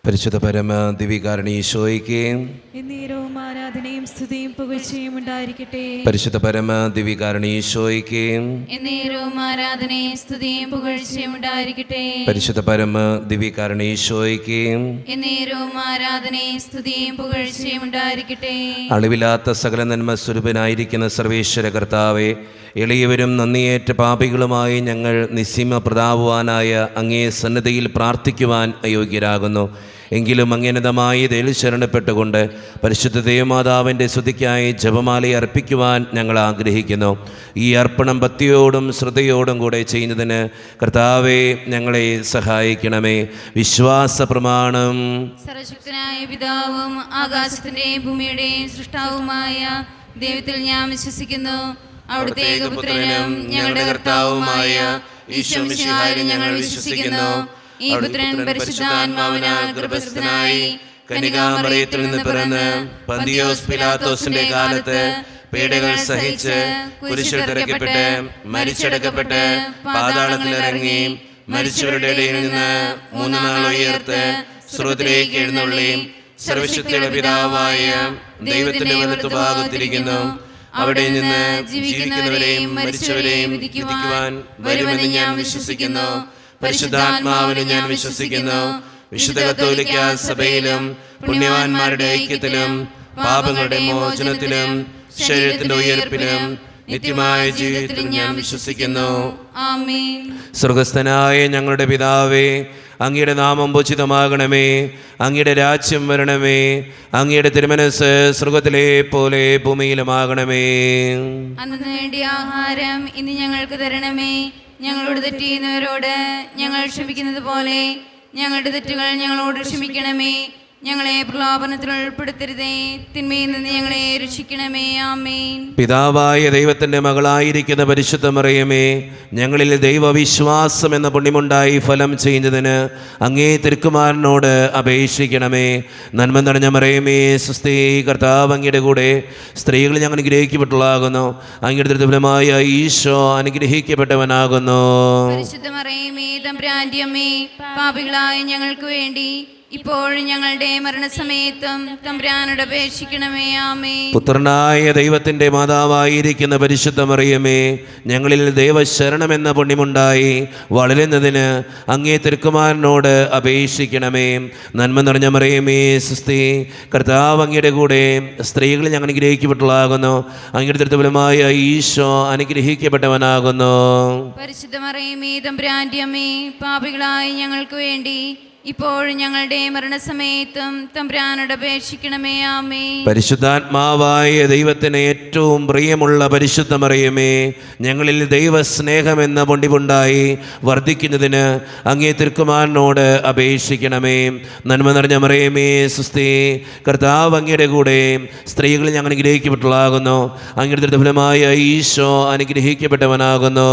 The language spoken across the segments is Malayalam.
പരിശുദ്ധ പരമ ദിവ്യകാരുണ്യ ഈശോയ്ക്ക് എന്നേരവും ആരാധനയും സ്തുതിയും പുകഴ്ചയും ഉണ്ടായിരിക്കട്ടെ. പരിശുദ്ധ പരമ ദിവ്യകാരുണ്യ ഈശോയ്ക്ക് എന്നേരവും ആരാധനയും സ്തുതിയും പുകഴ്ചയും ഉണ്ടായിരിക്കട്ടെ. പരിശുദ്ധ പരമ ദിവ്യകാരുണ്യ ഈശോയ്ക്ക് എന്നേരവും ആരാധനയും സ്തുതിയും പുകഴ്ചയും ഉണ്ടായിരിക്കട്ടെ. അളിവില്ലാത്ത സകല നന്മ സ്വരൂപനായിരിക്കുന്ന സർവേശ്വര കർത്താവെ, എളിയവരും നന്ദിയേറ്റ പാപികളുമായി ഞങ്ങൾ നിസ്സീമ പ്രതാപവാനായ അങ്ങേ സന്നിധിയിൽ പ്രാർത്ഥിക്കുവാൻ അയോഗ്യരാകുന്നു. എങ്കിലും അങ്ങനതമായി ഇതിൽ ശരണപ്പെട്ടുകൊണ്ട് പരിശുദ്ധ ദേവമാതാവിൻ്റെ സ്തുതിക്കായി ജപമാല അർപ്പിക്കുവാൻ ഞങ്ങൾ ആഗ്രഹിക്കുന്നു. ഈ അർപ്പണം ഭക്തിയോടും ശ്രദ്ധയോടും കൂടെ ചെയ്യുന്നതിന് കർത്താവെ ഞങ്ങളെ സഹായിക്കണമേ. വിശ്വാസ പ്രമാണം. സർവശക്തനായ പിതാവും ആകാശത്തിന്റെയും ഭൂമിയുടെയും സൃഷ്ടാവുമായ ദൈവത്തിൽ ഞാൻ വിശ്വസിക്കുന്നു. അവിടുത്തെ ഏകപുത്രനും ഞങ്ങളുടെ കർത്താവുമായ ഈശോ മിശിഹായിലും ഞങ്ങൾ വിശ്വസിക്കുന്നു. ഈ പുത്രൻ പരിശുദ്ധാത്മാവിനാൽ ഗർഭസ്ഥനായി കന്യകാമറിയത്തിൽ നിന്ന് പിറന്ന് പന്തിയോസ് പിലാത്തോസിന്റെ കാലത്ത് പീഡകൾ സഹിച്ച് കുരിശിൽ തറയ്ക്കപ്പെട്ട് മരിച്ചടക്കപ്പെട്ട് പാതാളത്തിൽ ഇറങ്ങി മരിച്ചവരുടെ ഇടയിൽ നിന്ന് 3 നാൾ ഉയർത്ത് സ്വർഗ്ഗത്തിലേക്ക് എഴുന്നള്ളി സർവശക്തിയുടെ പിതാവായ ദൈവത്തിന്റെ വലത്തുഭാഗത്തിരിക്കുന്നു. അവിടെ നിന്ന് ജീവിക്കുന്നവരെയും മരിച്ചവരെയും വിധിക്കുവാൻ വരുമെന്ന് ഞാൻ വിശ്വസിക്കുന്നു. പരിശുദ്ധാത്മാവിനെ ഞാൻ വിശ്വസിക്കുന്നു. വിശുദ്ധ കത്തോലിക്ക സഭയിലും പുണ്യവാന്മാരുടെ ഐക്യത്തിലും പാപങ്ങളുടെ മോചനത്തിലും ശരീരത്തിന്റെ ഉയർപ്പിലും നിത്യമായ ജീവിതത്തിൽ ഞാൻ വിശ്വസിക്കുന്നു. ആമേൻ. സ്വർഗസ്ഥനായ ഞങ്ങളുടെ പിതാവേ, അങ്ങയുടെ നാമം പൂജിതമാകണമേ. അങ്ങയുടെ രാജ്യം വരണമേ. അങ്ങയുടെ തിരുമനസ്സ് സ്വർഗത്തിലെ പോലെ ഭൂമിയിലുമാകണമേ. അന്നു വേണ്ടിയ ആഹാരം ഇന്ന് ഞങ്ങൾക്ക് തരണമേ. ഞങ്ങളോട് തെറ്റ് ചെയ്യുന്നവരോട് ഞങ്ങൾ ക്ഷമിക്കുന്നത് പോലെ ഞങ്ങളുടെ തെറ്റുകൾ ഞങ്ങളോട് ക്ഷമിക്കണമേ. ഞങ്ങളെ പ്രലോഭനത്തിൽ ഉൾപ്പെടുത്തരുതേ, തിന്മയിൽ നിന്ന് ഞങ്ങളെ രക്ഷിക്കണമേ. ആമേൻ. പിതാവായ ദൈവത്തിന്റെ മകളായിരിക്കുന്ന പരിശുദ്ധ മറിയമേ, ഞങ്ങളിൽ ദൈവവിശ്വാസം എന്ന പുണ്യമുണ്ടായി ഫലം ചെയ്യുന്നതിന് അങ്ങേ തിരുക്കുമാരനോട് അപേക്ഷിക്കണമേ. നന്മ നിറഞ്ഞ മറിയമേ, സ്വസ്തി, കർത്താവ് അങ്ങയുടെ കൂടെ സ്ത്രീകൾ ഞങ്ങൾ അനുഗ്രഹിക്കപ്പെട്ടുള്ളാകുന്നു. അങ്ങയുടെ ദുർബലമായ ഈശോ അനുഗ്രഹിക്കപ്പെട്ടവനാകുന്നു. പരിശുദ്ധ മറിയമേ, തമ്പുരാന്റെ അമ്മേ, പാപികളായ ഞങ്ങൾക്ക് വേണ്ടി ഇപ്പോഴും ഞങ്ങളുടെ മരണസമയത്തും തമ്പുരാനോട് അപേക്ഷിക്കണമേ. ആമേൻ. പുത്രനായ ദൈവത്തിന്റെ മാതാവായിരിക്കുന്ന പരിശുദ്ധ മറിയമേ, ഞങ്ങളിൽ ദൈവശരണമെന്ന പുണ്യമുണ്ടായി വളരുന്നതിന് അങ്ങേ തിരുക്കുമാരനോട് അപേക്ഷിക്കണമേ. നന്മ നിറഞ്ഞ മറിയമേ, സ്വസ്തി, കർത്താവ് അങ്ങയുടെ കൂടെ സ്ത്രീകൾ ഞങ്ങൾ അനുഗ്രഹിക്കപ്പെട്ടുള്ളാകുന്നു. അങ്ങയുടെ ദുർബലമായ ഈശോ അനുഗ്രഹിക്കപ്പെട്ടവനാകുന്നു. പരിശുദ്ധ മറിയമേ, തമ്പുരാന്റെ അമ്മേ, പാപികളായ ഞങ്ങൾക്ക് വേണ്ടി ഇപ്പോഴും ഞങ്ങളുടെ മരണസമയത്തും തമ്പുരാനോട് അപേക്ഷിക്കണമേ. ആമേൻ. പരിശുദ്ധാത്മാവായ ദൈവത്തിന് ഏറ്റവും പ്രിയമുള്ള പരിശുദ്ധ മറിയമേ, ഞങ്ങളിൽ ദൈവസ്നേഹമെന്ന പൊണ്ടിമുണ്ടായി വർദ്ധിക്കുന്നതിന് അങ്ങേ തിരുക്കുമാരനോട് അപേക്ഷിക്കണമേ. നന്മ നിറഞ്ഞ മറിയമേ, സ്വസ്തി, കർത്താവ് അങ്ങയുടെ കൂടെ സ്ത്രീകൾ ഞങ്ങൾ അനുഗ്രഹിക്കപ്പെട്ടുള്ളാകുന്നു. അങ്ങയുടെ ദുർബലമായ ഈശോ അനുഗ്രഹിക്കപ്പെട്ടവനാകുന്നു.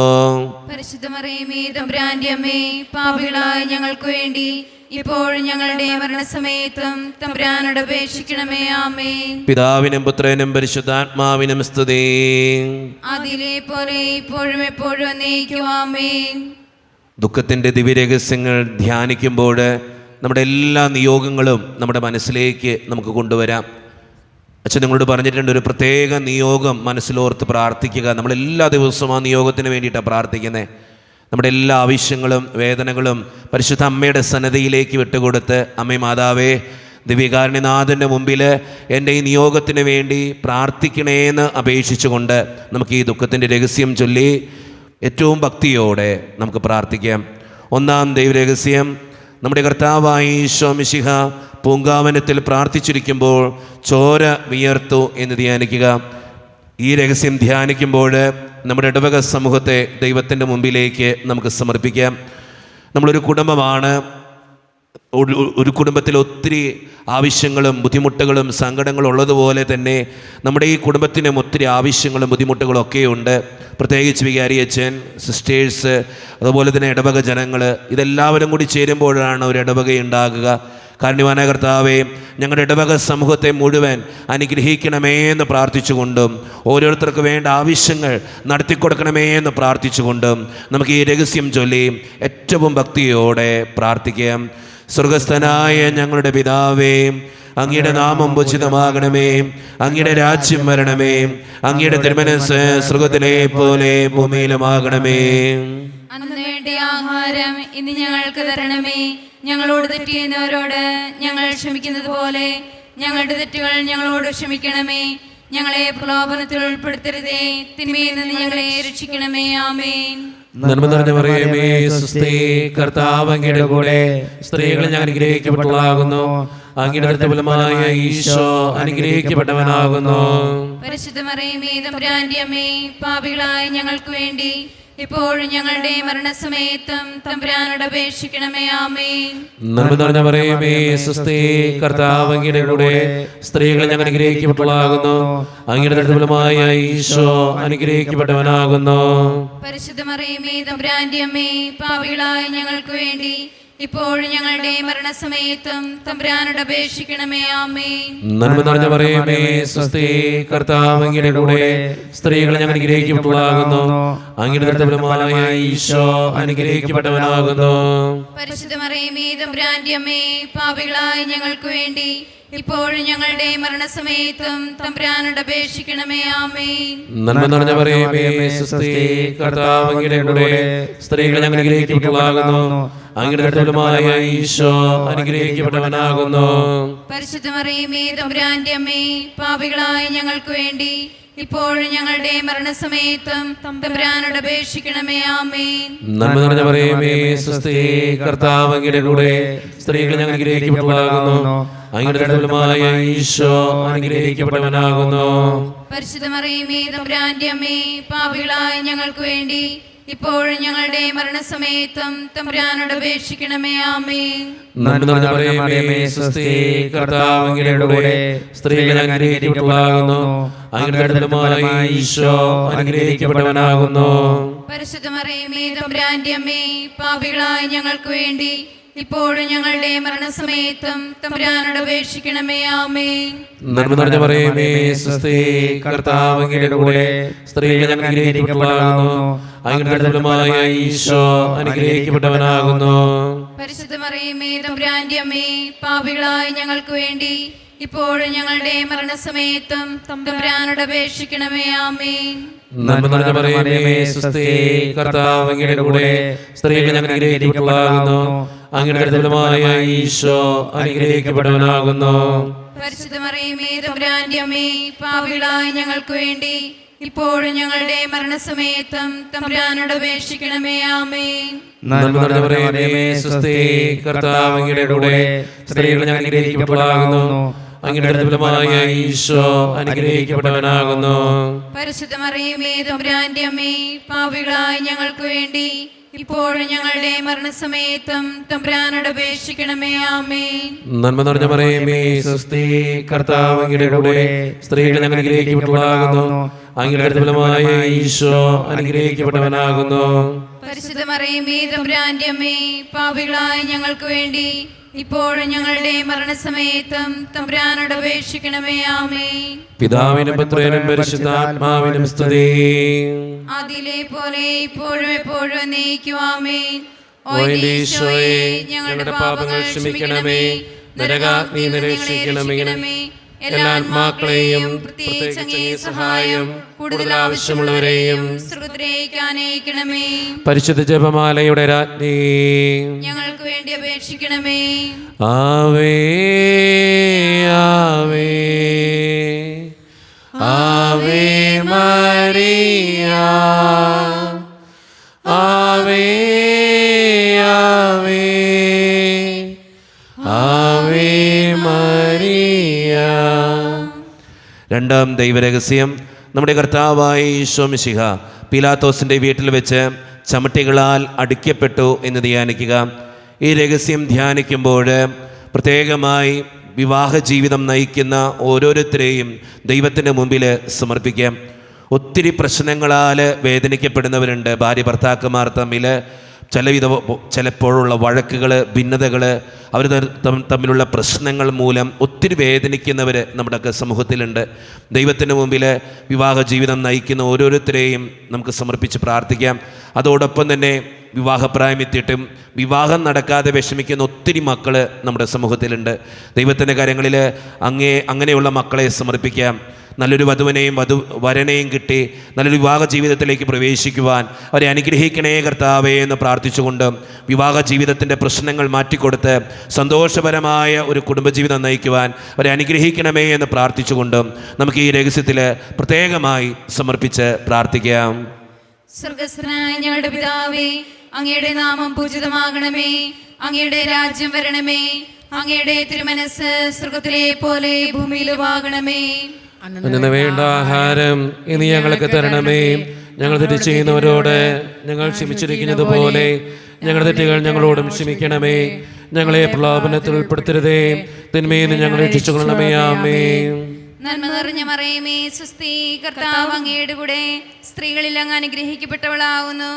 പരിശുദ്ധ മറിയമേ, തമ്പുരാന്റെ അമ്മേ, പാപികളായ ഞങ്ങൾക്ക് വേണ്ടി ഇപ്പോഴും ഞങ്ങളുടെ മരണസമയത്തും തമ്പുരാനോട് അപേക്ഷിക്കണമേ. ആമേൻ. പിതാവിനും പുത്രനും പരിശുദ്ധാത്മാവിനും സ്തുതി. അതിലെ പോലെ ഇപ്പോഴും എപ്പോഴും എന്നേക്കും. ആമേൻ. ദുഃഖത്തിൻ്റെ ദിവ്യരഹസ്യങ്ങൾ ധ്യാനിക്കുമ്പോൾ നമ്മുടെ എല്ലാ നിയോഗങ്ങളും നമ്മുടെ മനസ്സിലേക്ക് നമുക്ക് കൊണ്ടുവരാം. അച്ഛൻ നിങ്ങളോട് പറഞ്ഞിട്ടുണ്ട്, ഒരു പ്രത്യേക നിയോഗം മനസ്സിലോർത്ത് പ്രാർത്ഥിക്കുക. നമ്മളെല്ലാ ദിവസവും ആ നിയോഗത്തിന് വേണ്ടിയിട്ടാണ് പ്രാർത്ഥിക്കുന്നത്. നമ്മുടെ എല്ലാ ആവശ്യങ്ങളും വേദനകളും പരിശുദ്ധ അമ്മയുടെ സന്നിധിയിലേക്ക് വിട്ടുകൊടുത്ത്, അമ്മേ മാതാവേ, ദിവ്യകാരുണ്യനാഥൻ്റെ മുമ്പിൽ എൻ്റെ ഈ നിയോഗത്തിന് വേണ്ടി പ്രാർത്ഥിക്കണേന്ന് അപേക്ഷിച്ചുകൊണ്ട് നമുക്ക് ഈ ദുഃഖത്തിൻ്റെ രഹസ്യം ചൊല്ലി ഏറ്റവും ഭക്തിയോടെ നമുക്ക് പ്രാർത്ഥിക്കാം. ഒന്നാം ദൈവരഹസ്യം, നമ്മുടെ കർത്താവായ ഈശോ മിശിഹ പൂങ്കാവനത്തിൽ പ്രാർത്ഥിച്ചിരിക്കുമ്പോൾ ചോര വിയർത്തു എന്ന് ധ്യാനിക്കുക. ഈ രഹസ്യം ധ്യാനിക്കുമ്പോൾ നമ്മുടെ ഇടവക സമൂഹത്തെ ദൈവത്തിൻ്റെ മുമ്പിലേക്ക് നമുക്ക് സമർപ്പിക്കാം. നമ്മളൊരു കുടുംബമാണ്. ഒരു കുടുംബത്തിൽ ഒത്തിരി ആവശ്യങ്ങളും ബുദ്ധിമുട്ടുകളും സങ്കടങ്ങളും ഉള്ളതുപോലെ തന്നെ നമ്മുടെ ഈ കുടുംബത്തിനും ഒത്തിരി ആവശ്യങ്ങളും ബുദ്ധിമുട്ടുകളും ഒക്കെയുണ്ട്. പ്രത്യേകിച്ച് വികാരിയച്ഛൻ, സിസ്റ്റേഴ്സ്, അതുപോലെ തന്നെ ഇടവക ജനങ്ങൾ, ഇതെല്ലാവരും കൂടി ചേരുമ്പോഴാണ് ഒരു ഇടവകയുണ്ടാകുക. കാരുണ്യവാനായ കർത്താവേ, ഞങ്ങളുടെ ഇടവക സമൂഹത്തെ മുഴുവൻ അനുഗ്രഹിക്കണമേ എന്ന് പ്രാർത്ഥിച്ചുകൊണ്ടും ഓരോരുത്തർക്ക് വേണ്ട ആവശ്യങ്ങൾ നടത്തിക്കൊടുക്കണമേ എന്ന് പ്രാർത്ഥിച്ചുകൊണ്ടും നമുക്ക് ഈ രഹസ്യം ചൊല്ലി ഏറ്റവും ഭക്തിയോടെ പ്രാർത്ഥിക്കാം. സ്വർഗസ്ഥനായ ഞങ്ങളുടെ പിതാവേ, അങ്ങയുടെ നാമം ഉചിതമാകണമേ, അങ്ങയുടെ രാജ്യം വരണമേ, അങ്ങയുടെ തിരുമനസ്സ് സ്വർഗത്തിലെ പോലെ ഭൂമിയിലുമാകണമേ. അന്ന് വേണ്ടിയ ആഹാരം ഇന്ന് ഞങ്ങൾക്ക് തരണമേ. ഞങ്ങളോട് തെറ്റ് ചെയ്യുന്നവരോട് ഞങ്ങൾ ക്ഷമിക്കുന്നത് പോലെ ഞങ്ങളുടെ തെറ്റുകൾ ഞങ്ങളോട് ക്ഷമിക്കണമേ. ഞങ്ങളെ പ്രലോഭനത്തിൽ ഉൾപ്പെടുത്തരുതേ, തിന്മയിൽ നിന്ന് ഞങ്ങളെ രക്ഷിക്കണമേ. ആമേൻ. നന്മ നിറഞ്ഞ മറിയമേ, സ്വസ്തി, കർത്താവ് അങ്ങയുടെ കൂടെ സ്ത്രീകളിൽ ഞാൻ അനുഗ്രഹിക്കപ്പെട്ടവളാകുന്നു. അങ്ങയുടെ ഫലമായ ഈശോ അനുഗ്രഹിക്കപ്പെട്ടവനാകുന്നു. പരിശുദ്ധ മറിയമേ, തമ്പുരാന്റെ അമ്മേ, പാപികളായ ഞങ്ങൾക്ക് വേണ്ടി ഇപ്പോഴും ഞങ്ങളുടെ മരണസമയത്തും തമ്പുരാനോട് അപേക്ഷിക്കണമേ. ആമേൻ. നന്മ നിറഞ്ഞ മറിയമേ, സ്വസ്തി, കർത്താവ് അങ്ങയുടെ കൂടെ സ്ത്രീകളിൽ ഞാൻ അനുഗ്രഹിക്കപ്പെട്ടവളാകുന്നു. അങ്ങയുടെ ഫലമായ ഈശോ അനുഗ്രഹിക്കപ്പെട്ടവനാകുന്നു. പരിശുദ്ധ മറിയമേ, തമ്പുരാന്റെ അമ്മേ, പാപികളായ ഞങ്ങൾക്ക് വേണ്ടി ഇപ്പോഴും ഞങ്ങളുടെ മരണസമയത്തും തമ്പുരാനോട് അപേക്ഷിക്കണമേ. ആമേൻ. നന്മ നിറഞ്ഞ മറിയമേ, സ്വസ്തി, കർത്താവ് അങ്ങയുടെ കൂടെ സ്ത്രീകളെ ഞങ്ങൾ അനുഗ്രഹിക്കപ്പെട്ടവളാകുന്നു. അങ്ങയുടെ ഫലമായ ഈശോ അനുഗ്രഹിക്കപ്പെട്ടവനാകുന്നു. പരിശുദ്ധ മറിയമേ, തമ്പുരാന്റെ അമ്മേ, പാപികളായ ഞങ്ങൾക്ക് വേണ്ടി ഇപ്പോഴും ഞങ്ങളുടെ മരണസമയത്തും തമ്പുരാനോട് അപേക്ഷിക്കണമേ. ആമേൻ. നന്മ നിറഞ്ഞ മറിയമേ, സ്വസ്തി, കർത്താവ് അങ്ങയുടെ കൂടെ സ്ത്രീകളെ ഞങ്ങൾ അനുഗ്രഹിക്കപ്പെട്ടവളാകുന്നു. അങ്ങയുടെ ഫലമായ ഈശോ അനുഗ്രഹിക്കപ്പെട്ടവനാകുന്നു. പരിശുദ്ധ മറിയമേ, തമ്പുരാന്റെ അമ്മേ, പാപികളായ ഞങ്ങൾക്ക് വേണ്ടി ഇപ്പോഴും ഞങ്ങളുടെ മരണസമയത്തും തമ്പുരാനോട് അപേക്ഷിക്കണമേ. ആമേൻ. നന്മ നിറഞ്ഞ മറിയമേ, സ്വസ്തി, കർത്താവ് അങ്ങയുടെ കൂടെ സ്ത്രീകളെ ഞങ്ങൾ അനുഗ്രഹിക്കപ്പെട്ടവളാകുന്നു. അങ്ങയുടെ ഫലമായ ഈശോ അനുഗ്രഹിക്കപ്പെട്ടവനാകുന്നു. പരിശുദ്ധ മറിയമേ, തമ്പുരാന്റെ അമ്മേ, പാപികളായ ഞങ്ങൾക്ക് വേണ്ടി ഇപ്പോഴും ഞങ്ങളുടെ മരണസമയത്തും തമ്പുരാനോട് അപേക്ഷിക്കണമേ. ആമേൻ. നന്മ നിറഞ്ഞ മറിയമേ, സ്വസ്തി, കർത്താവ് അങ്ങയുടെ കൂടെ സ്ത്രീകളെ ഞങ്ങൾ അനുഗ്രഹിക്കപ്പെട്ടവളാകുന്നു. അങ്ങയുടെ ഫലമായ ഈശോ അനുഗ്രഹിക്കപ്പെട്ടവനാകുന്നു. പരിശുദ്ധ മറിയമേ, തമ്പുരാന്റെ അമ്മേ, പാപികളായ ഞങ്ങൾക്ക് വേണ്ടി ഇപ്പോഴും ഞങ്ങളുടെ മരണസമയത്തും തമ്പുരാനോട് അപേക്ഷിക്കണമേ. ആമേൻ. നന്മ നിറഞ്ഞ മറിയമേ, സ്വസ്തി, കർത്താവ് അങ്ങയുടെ കൂടെ സ്ത്രീകളെ ഞങ്ങൾ അനുഗ്രഹിക്കപ്പെട്ടവളാകുന്നു. അങ്ങയുടെ ഫലമായ ഈശോ അനുഗ്രഹിക്കപ്പെട്ടവനാകുന്നു. പരിശുദ്ധ മറിയമേ, തമ്പുരാന്റെ അമ്മേ, പാപികളായ ഞങ്ങൾക്ക് വേണ്ടി ഇപ്പോഴും ഞങ്ങളുടെ മരണസമയത്തും തമ്പുരാനോട് അപേക്ഷിക്കണമേ. ആമേൻ. നന്മ നിറഞ്ഞ മറിയമേ, സ്വസ്തി, കർത്താവ് അങ്ങയുടെ കൂടെ സ്ത്രീകളെ ഞങ്ങൾ അനുഗ്രഹിക്കപ്പെട്ടവളാകുന്നു. അങ്ങയുടെ ഫലമായ ഈശോ അനുഗ്രഹിക്കപ്പെട്ടവനാകുന്നു. പരിശുദ്ധ മറിയമേ, തമ്പുരാന്റെ അമ്മേ, പാപികളായ ഞങ്ങൾക്ക് വേണ്ടി ഇപ്പോഴും ഞങ്ങളുടെ മരണസമയത്തും തമ്പുരാനോട് അപേക്ഷിക്കണമേ. ആമേൻ. നന്മ നിറഞ്ഞ മറിയമേ, സ്വസ്തി, കർത്താവ് അങ്ങയുടെ കൂടെ സ്ത്രീകളെ ഞങ്ങൾ അനുഗ്രഹിക്കപ്പെട്ടവളാകുന്നു. അങ്ങയുടെ ഫലമായ ഈശോ അനുഗ്രഹിക്കപ്പെട്ടവനാകുന്നു. പരിശുദ്ധ മറിയമേ, തമ്പുരാന്റെ അമ്മേ, പാപികളായ ഞങ്ങൾക്ക് വേണ്ടി ഇപ്പോഴും ഞങ്ങളുടെ മരണസമയത്തും തമ്പുരാനോട് അപേക്ഷിക്കണമേ. ആമേൻ. നന്മ നിറഞ്ഞ മറിയമേ, സ്വസ്തി, കർത്താവ് അങ്ങയുടെ കൂടെ സ്ത്രീകളെ ഞങ്ങൾ അനുഗ്രഹിക്കപ്പെട്ടവളാകുന്നു. അങ്ങയുടെ ഫലമായ ഈശോ അനുഗ്രഹിക്കപ്പെട്ടവനാകുന്നു. പരിശുദ്ധ മറിയമേ, തമ്പുരാന്റെ അമ്മേ, പാപികളായ ഞങ്ങൾക്ക് വേണ്ടി ഇപ്പോഴും ഞങ്ങളുടെ മരണസമയത്തും തമ്പുരാനോട് അപേക്ഷിക്കണമേ. ആമേൻ. പിതാവിനും പുത്രനും പരിശുദ്ധാത്മാവിനും സ്തുതി. ആദിയിലെ പോലെ ഇപ്പോഴും എപ്പോഴും എന്നേക്കും. ആമേൻ. ഓ എൻ്റെ ഈശോയെ, ഞങ്ങളുടെ പാപങ്ങൾ ക്ഷമിക്കണമേ, നരകാഗ്നി നിരീക്ഷിക്കണമേ, എല്ലാ ആത്മാക്കളെയും പ്രത്യേകിച്ച് അങ്ങേ സഹായം കൂടുതൽ ആവശ്യമുള്ളവരെയും സ്വർഗ്ഗത്തിലേക്ക് ആനയിക്കണമേ. പരിശുദ്ധ ജപമാലയുടെ രാജ്ഞി, ഞങ്ങൾക്ക് വേണ്ടി അപേക്ഷിക്കണമേ. ആവേ ആവേ ആവേ മരിയ, ആവേ ആവേ ആവേ മരിയ. രണ്ടാം ദൈവരഹസ്യം, നമ്മുടെ കർത്താവായ ഈശോ മിശിഹ പീലാത്തോസിൻ്റെ വീട്ടിൽ വെച്ച് ചമട്ടികളാൽ അടിക്കപ്പെട്ടു എന്ന് ധ്യാനിക്കുക. ഈ രഹസ്യം ധ്യാനിക്കുമ്പോൾ പ്രത്യേകമായി വിവാഹ ജീവിതം നയിക്കുന്ന ഓരോരുത്തരെയും ദൈവത്തിൻ്റെ മുമ്പിൽ സമർപ്പിക്കാം. ഒത്തിരി പ്രശ്നങ്ങളാൽ വേദനിക്കപ്പെടുന്നവരുണ്ട്. ഭാര്യ ഭർത്താക്കന്മാർ തമ്മിൽ ചിലപ്പോഴുള്ള വഴക്കുകൾ, ഭിന്നതകൾ, അവർ തമ്മിലുള്ള പ്രശ്നങ്ങൾ മൂലം ഒത്തിരി വേദനിക്കുന്നവർ നമ്മുടെയൊക്കെ സമൂഹത്തിലുണ്ട്. ദൈവത്തിന് മുമ്പിൽ വിവാഹ ജീവിതം നയിക്കുന്ന ഓരോരുത്തരെയും നമുക്ക് സമർപ്പിച്ച് പ്രാർത്ഥിക്കാം. അതോടൊപ്പം തന്നെ വിവാഹപ്രായമെത്തിയിട്ടും വിവാഹം നടക്കാതെ വിഷമിക്കുന്ന ഒത്തിരി മക്കൾ നമ്മുടെ സമൂഹത്തിലുണ്ട്. ദൈവത്തിൻ്റെ കാര്യങ്ങളിൽ അങ്ങനെയുള്ള മക്കളെ സമർപ്പിക്കാം. നല്ലൊരു വധുവിനെയും വരനെയും കിട്ടി നല്ലൊരു വിവാഹ ജീവിതത്തിലേക്ക് പ്രവേശിക്കുവാൻ അവരെ അനുഗ്രഹിക്കണേ കർത്താവേ എന്ന് പ്രാർത്ഥിച്ചുകൊണ്ട് വിവാഹ ജീവിതത്തിൻ്റെ പ്രശ്നങ്ങൾ മാറ്റിക്കൊടുത്ത് സന്തോഷപരമായ ഒരു കുടുംബജീവിതം നയിക്കുവാൻ അവരെ അനുഗ്രഹിക്കണമേ എന്ന് പ്രാർത്ഥിച്ചുകൊണ്ട് നമുക്ക് ഈ രഹസ്യത്തിൽ പ്രത്യേകമായി സമർപ്പിച്ച് പ്രാർത്ഥിക്കാം. സ്വർഗസ്ഥനായ ഞങ്ങളുടെ പിതാവേ, അങ്ങയുടെ നാമം പൂജിതമാകണമേ, അങ്ങയുടെ രാജ്യം വരണമേ, അങ്ങയുടെ തിരുമനസ് സ്വർഗത്തിലെ പോലെ ഭൂമിയിലുമാകണമേ. അന്നു വേണ്ട ആഹാരം ഇനി ഞങ്ങൾക്ക് തരണമേ. ഞങ്ങൾ തെറ്റ് ചെയ്യുന്നവരോട് ഞങ്ങൾ ക്ഷമിച്ചിരിക്കുന്നത് പോലെ ഞങ്ങളുടെ തെറ്റുകൾ ഞങ്ങളോടും ക്ഷമിക്കണമേ. ഞങ്ങളെ പ്രലോഭനത്തിൽ ഉൾപ്പെടുത്തരുതേ, തിന്മയിൽ ഞങ്ങളെ രക്ഷിച്ചുകൊള്ളണമേ. ആമേൻ. നന്മ നിറഞ്ഞ മറിയമേ, സ്വസ്തി, കർത്താവ് അങ്ങയുടെ കൂടെ സ്ത്രീകളിൽ അങ്ങ് അനുഗ്രഹിക്കപ്പെട്ടവളാവുന്നു.